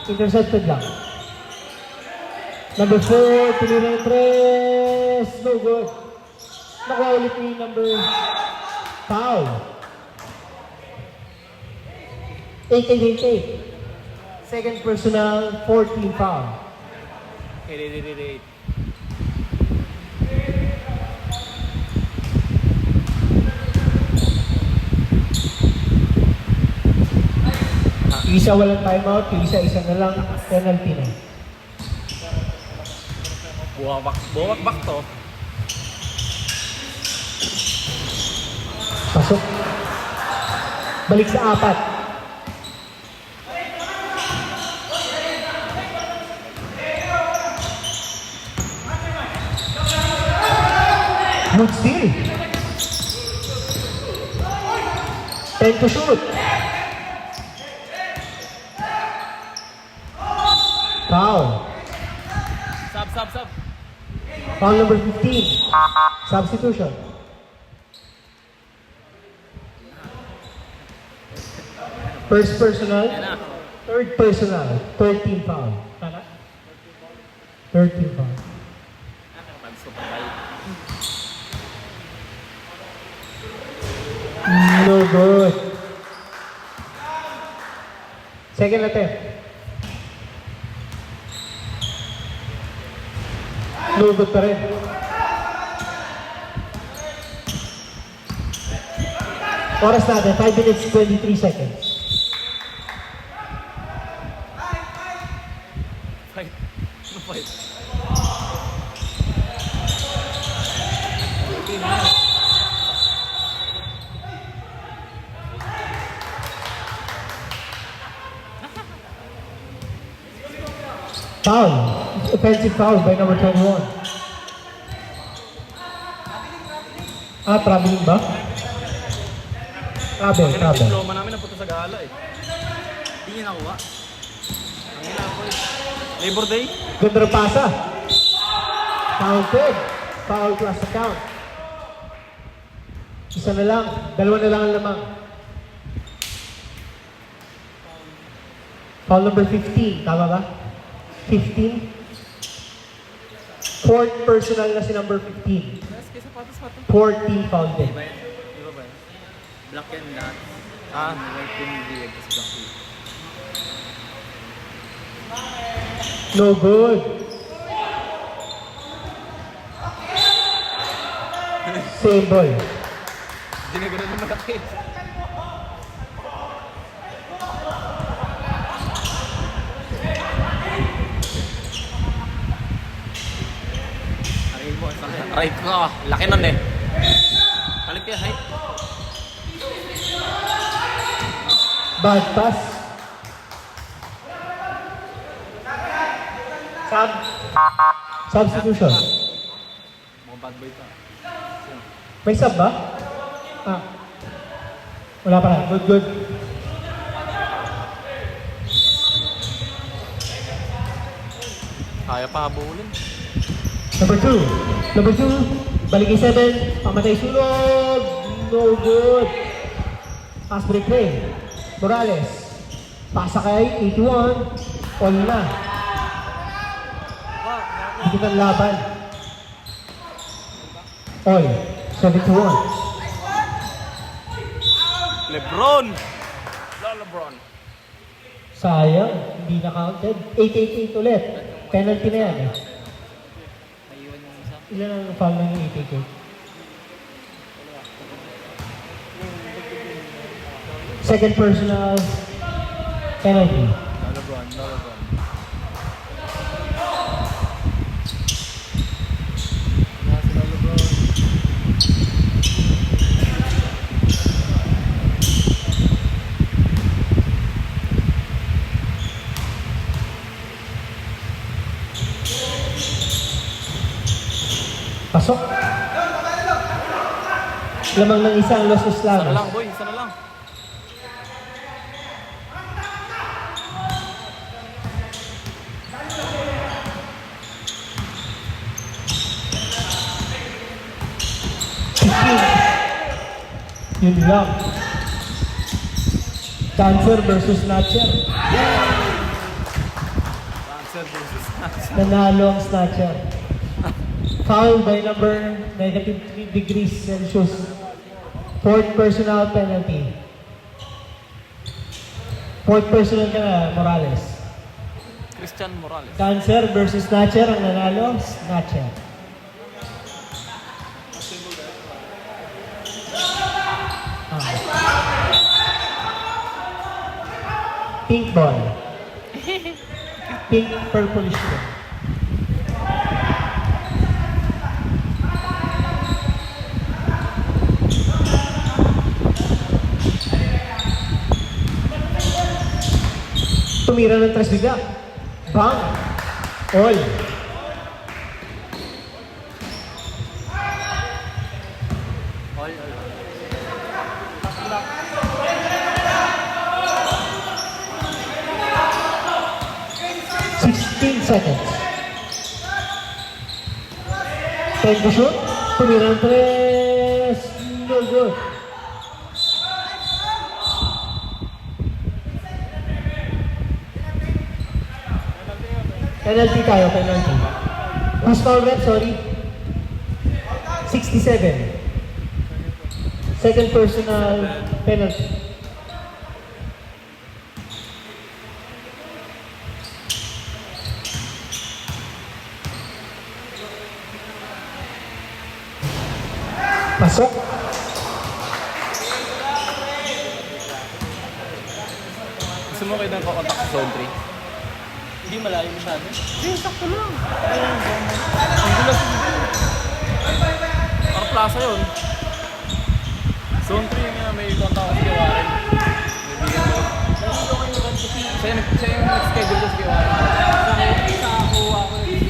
Speaker 3: Intercepted lang. Number 4, tinira ng 3. No good. Nakuha ulit ni number foul. 8. Second personal, 14 foul.
Speaker 2: 8.
Speaker 3: Isa walang timeout, isa na lang, penalty na.
Speaker 2: Buwak to.
Speaker 3: Pasok. Balik sa 4. Good steal. 10 to shoot. Foul.
Speaker 2: Sub.
Speaker 3: Foul number 15. Substitution. First personal.
Speaker 2: Yan na.
Speaker 3: Third personal. 13 foul. Tala? 13 foul.
Speaker 2: Pag-supply.
Speaker 3: No good. Second attempt. No good pa rin. Oras natin, 5 minutes, 23 seconds.
Speaker 2: Fight. Ano fight?
Speaker 3: Foul. Offensive foul by number 21. Traveling ba? Travel.
Speaker 2: Diploma namin napunta sa gala eh.
Speaker 1: Hindi niya nakuha.
Speaker 2: Ang ina ko eh. Labor Day?
Speaker 3: Ganda ng pasa. Counted. Foul plus account. Isa na lang. Dalawa na lang ang lamang. Foul number 15. Tama ba? 15. Fourth personal na si number 15.
Speaker 2: Yes, kaya sapatos pa to.
Speaker 3: 14 foul din.
Speaker 1: Di ba yan? Di ba ba yan? Black yan lahat. White yung lilig. Tapos black yun.
Speaker 3: No good. Same ball.
Speaker 2: Hindi na ganun yung malaki.
Speaker 1: Aray mo, sa akin.
Speaker 2: Right ko. Laki nun eh. Balik kaya height.
Speaker 3: Bad pass. Substitution.
Speaker 2: Mga bad boy pa.
Speaker 3: May sub ba? Wala pa na. Good.
Speaker 2: Kaya pa habulin.
Speaker 3: Number 2. Balik kay 7. Pamatay sulog. No good. Pass break play. Morales. Pasa kay 81. All na. Dikit ang laban. All. 71.
Speaker 2: Lebron! Lebron.
Speaker 3: Sayang. Hindi na counted. 8-8-8 ulit. Penalty na yan eh.
Speaker 1: Naiwan yung isa.
Speaker 3: Ilan ang foul na yung 8-8-8? Second personal penalty.
Speaker 2: Lebron.
Speaker 3: Pasok. Lamang ng isang Los
Speaker 2: Isa na lang
Speaker 3: Eslanos.
Speaker 2: boy, isa na lang.
Speaker 3: Yun lang. Cancer versus Snatcher.
Speaker 2: Answer versus answer.
Speaker 3: Nanalo ang Snatcher. Foul by number -3 degrees Celsius. Fourth personal penalty. Fourth personal ka na, Morales.
Speaker 2: Christian Morales.
Speaker 3: Cancer versus Snatcher. Ang nanalo, Snatcher. Pink ball. Pink purplish ball. Tumira ng tres bigla. Bang! All.
Speaker 1: All.
Speaker 3: 16 seconds. 10 to shoot. Tumira ng tres. No good. Penalty tayo, penalty. Who's foul rep? Sorry. 67. Second personal penalty. Pasok.
Speaker 2: Gusto mo kayo ng kakontak sa zone 3?
Speaker 4: Hindi malayo masyado.
Speaker 2: Hindi, sakto lang. Ang gulas yun. Parang plaza yun. Zone 3 nga, may kontak ko sa Kiwarin. May bigyan mo. Siya yung nag-schedule ko sa Kiwarin.
Speaker 4: Sa kuha ko yung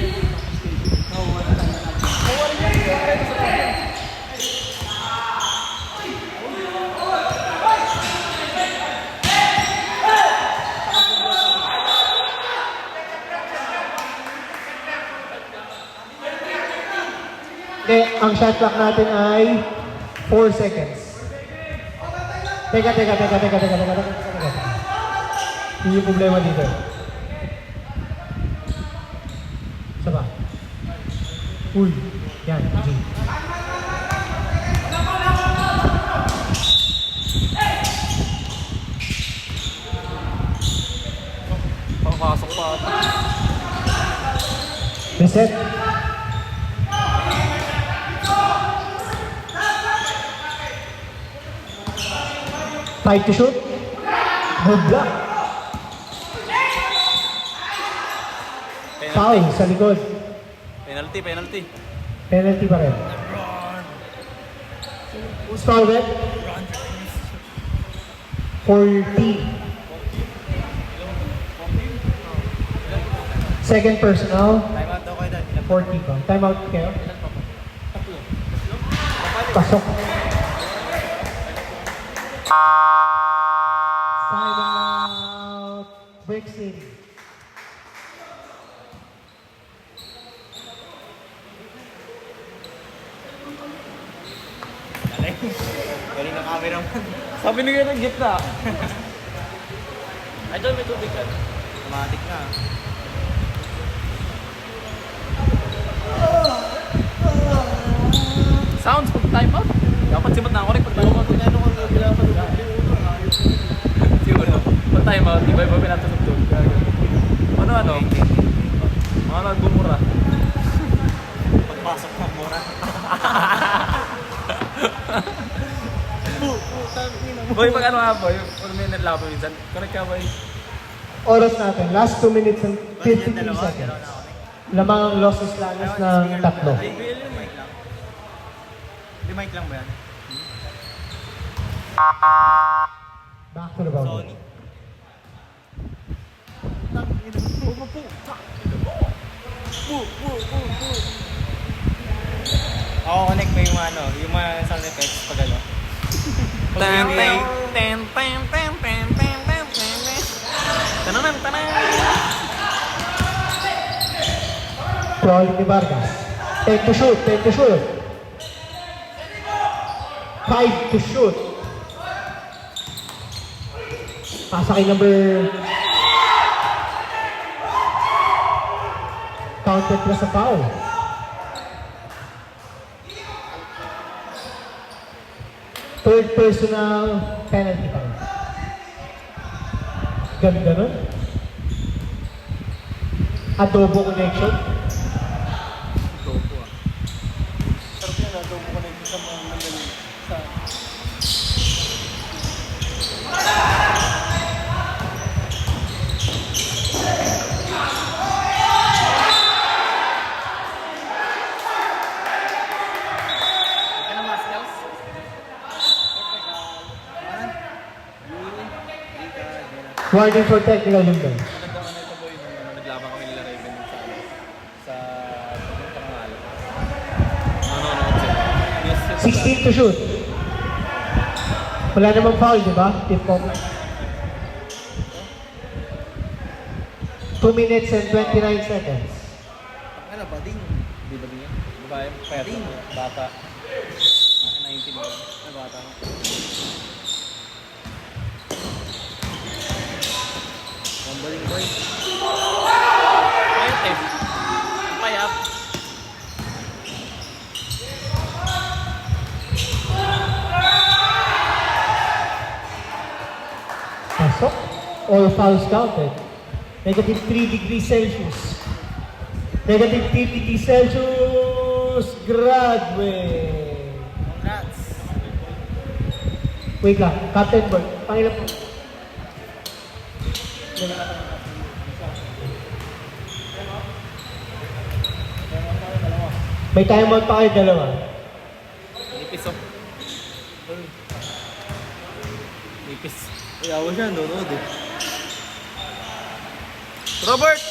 Speaker 3: Okay, ang shot clock natin ay 4 seconds. Teka. Hindi yung problema dito. Isa ba? Uy, yan, G.
Speaker 2: Papasok pa ata.
Speaker 3: Reset. Five to shoot. Good block. Foul sa likod.
Speaker 2: Penalty.
Speaker 3: Penalty pa rin. Who's foul red? 14. Second personal.
Speaker 1: Time out daw kayo doon.
Speaker 3: 40 ko. Time out kayo. Pasok. Time out. Break city.
Speaker 1: Galing ng camera mo.
Speaker 2: Sabi nyo ng gitna. Ay, doon may tubig ka.
Speaker 1: Automatic na.
Speaker 2: Sounds pag time out. Dapat simat na ako rin pag time out.
Speaker 4: Ano kung nabila pa doon?
Speaker 2: Siguro. Pag time out, iba-iba pinatusog-tog. Ano? Mga nagbumura.
Speaker 1: Pagpasok ng mura.
Speaker 2: Boy, pag ano nga boy, pag may nalabo minsan, connect ka boy.
Speaker 3: Oras natin. Last 2 minutes and 53 seconds. Lamang ang losses lanas ng tatlo.
Speaker 1: JBL yun, mic lang. Hindi mic lang ba yan?
Speaker 3: Back to the boundary.
Speaker 1: Sony. Ako connect mo yung ano, yung mga sound effects pag ano.
Speaker 3: Crawling ni Vargas. 10 to shoot. 5 to shoot. Pasa kay number... Counted plus sa foul. Third personal penalty pa rin. Ganda nun. Adobo connection.
Speaker 2: Topo ah.
Speaker 4: Sarap yan, adobo ko na ito sa mga mandali. Sa...
Speaker 1: Ika na mas Kels.
Speaker 3: Warning for technical yung guys.
Speaker 2: Nagdaan na ito boy nung naglaban kami nila Raven sa pangalan. No.
Speaker 3: 16 to shoot. Wala namang foul, di ba? Tip po. 2 minutes and 29 seconds.
Speaker 1: Ano ba din?
Speaker 2: Di ba din yan? Babae, payat
Speaker 1: Din.
Speaker 2: bata. 19 ba? Ay, bata na.
Speaker 1: Pambaling boy.
Speaker 2: Payat eh. Payat.
Speaker 3: Pasok. All fouls counted. Negative 3 degrees Celsius. Negative 3 degrees Celsius. Graduate.
Speaker 1: Congrats.
Speaker 3: Wait lang. Captain Boy. Pangilan po. May timeout pa kayo dalawa.
Speaker 2: Nipis oh. Nipis. Iyawan siya, nanonood eh. Robert!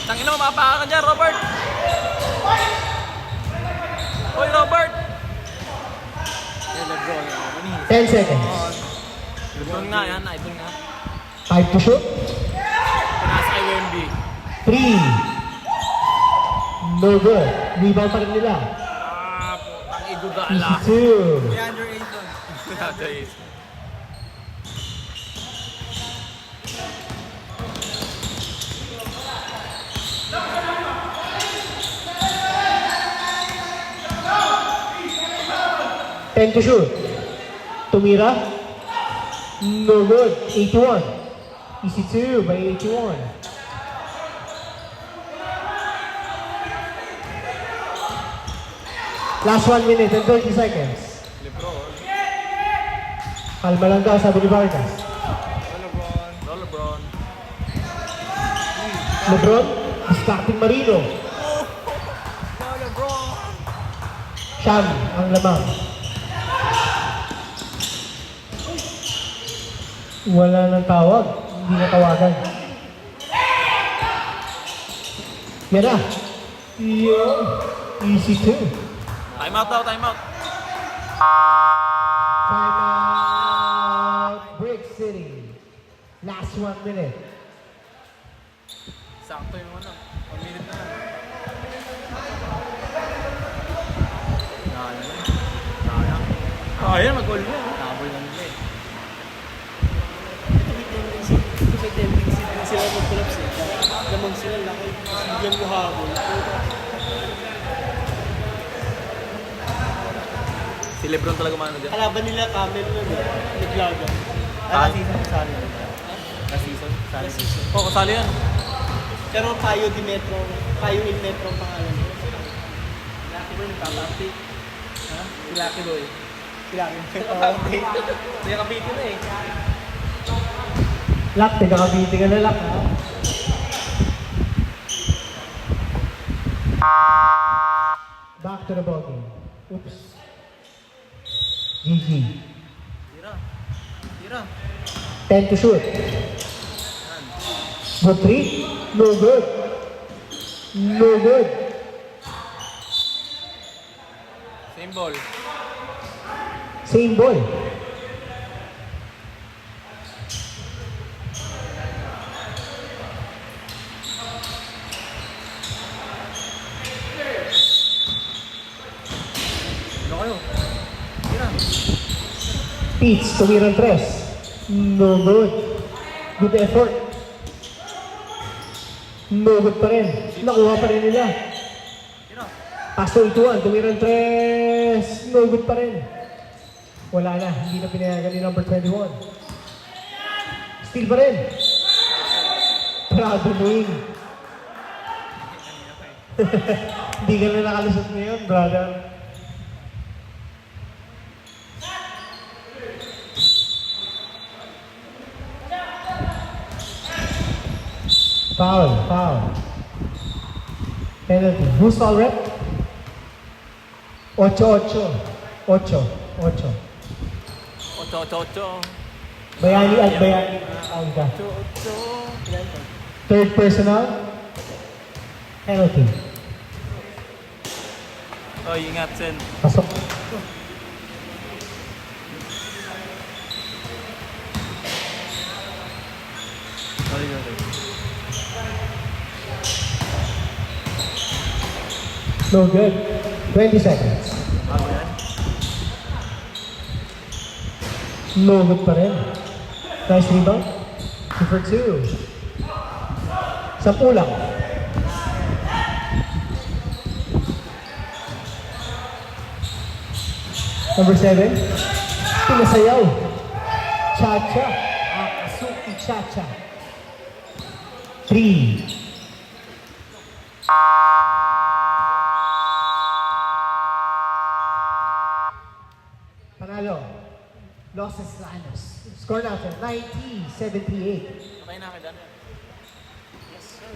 Speaker 2: Tangin na, mapapaka ka dyan, Robert! Hoy, Robert! Yan, Lebron.
Speaker 3: 10 seconds.
Speaker 2: Lebron nga yan, idol nga.
Speaker 3: 5 to shoot.
Speaker 2: Pinasa kay Wemby.
Speaker 3: 3. No good. Rebound pa rin nila.
Speaker 2: Ah, putang idudala.
Speaker 3: 2.
Speaker 1: DeAndre Ayton.
Speaker 2: Guys.
Speaker 3: Ten to shoot. Tumira. No good. 81. Easy 2 by 81. Last 1 minute and 30 seconds.
Speaker 2: Lebron.
Speaker 3: Kalma lang daw, sabi ni Vargas.
Speaker 2: Lebron. Lebron.
Speaker 3: Lebron, distracting Marino.
Speaker 2: Lebron.
Speaker 3: Sham ang lamang. Wala nang tawag. Hindi na tawagan. Yan na. Yung easy 2.
Speaker 2: Time out daw, time out.
Speaker 3: Timeout. Brick City. Last 1 minute.
Speaker 2: Sakto yung ano. 1 minute na lang. Sayang. Sayang, mag-goal mo.
Speaker 1: Nakabol na nila eh.
Speaker 4: Kasi tendency din sila mag-collapse eh. Lamang sila laki. Bigyan mo habol.
Speaker 2: Si Lebron talaga mano dyan.
Speaker 4: Kalaban nila Camel nun eh. Naglaga.
Speaker 1: Last season kasali nila. Last season kasali nila.
Speaker 2: Oo, kasali yan.
Speaker 4: Pero Payo di Metro. Payo in Metro ang pangalan.
Speaker 1: Lucky boy, nagpapati. Ha? Si Lucky boy.
Speaker 4: Kailangan.
Speaker 2: Hindi kapitin na eh.
Speaker 3: Lock, pinakabiti ka na lock, ha? Back to the ball game. Oops. GG.
Speaker 1: Tira. Tira.
Speaker 3: 10 to shoot. Good 3. No good. No good.
Speaker 2: Same ball.
Speaker 3: Same ball.
Speaker 1: Ano kayo? Tira.
Speaker 3: Pitch, tumirang 3. No good. Good effort. No good pa rin. Nakuha pa rin nila. Pass to Ituan. Tumirang 3. No good pa rin. Wala na. Hindi na pinayagan ni number 21. Steal pa rin. Prado Wing. Hindi ka na nakalusot ngayon, brother. Foul. Penalty. Who's foul rep? 8. Bayani at Bayani. Foul ka. Third personal. Penalty.
Speaker 2: Oh, ingat, Sen.
Speaker 3: Pasok.
Speaker 2: Sorry.
Speaker 3: No good. 20 seconds.
Speaker 2: Bago yan.
Speaker 3: No good pa rin. Nice rebound. 2 for 2. 10 lang. Number 7. Pinasayaw. Cha-cha. Akatsuki cha-cha. 3. Panalo. Losses Lanos. Score natin 90-78.
Speaker 2: Okay na, kailan? Yes, sir.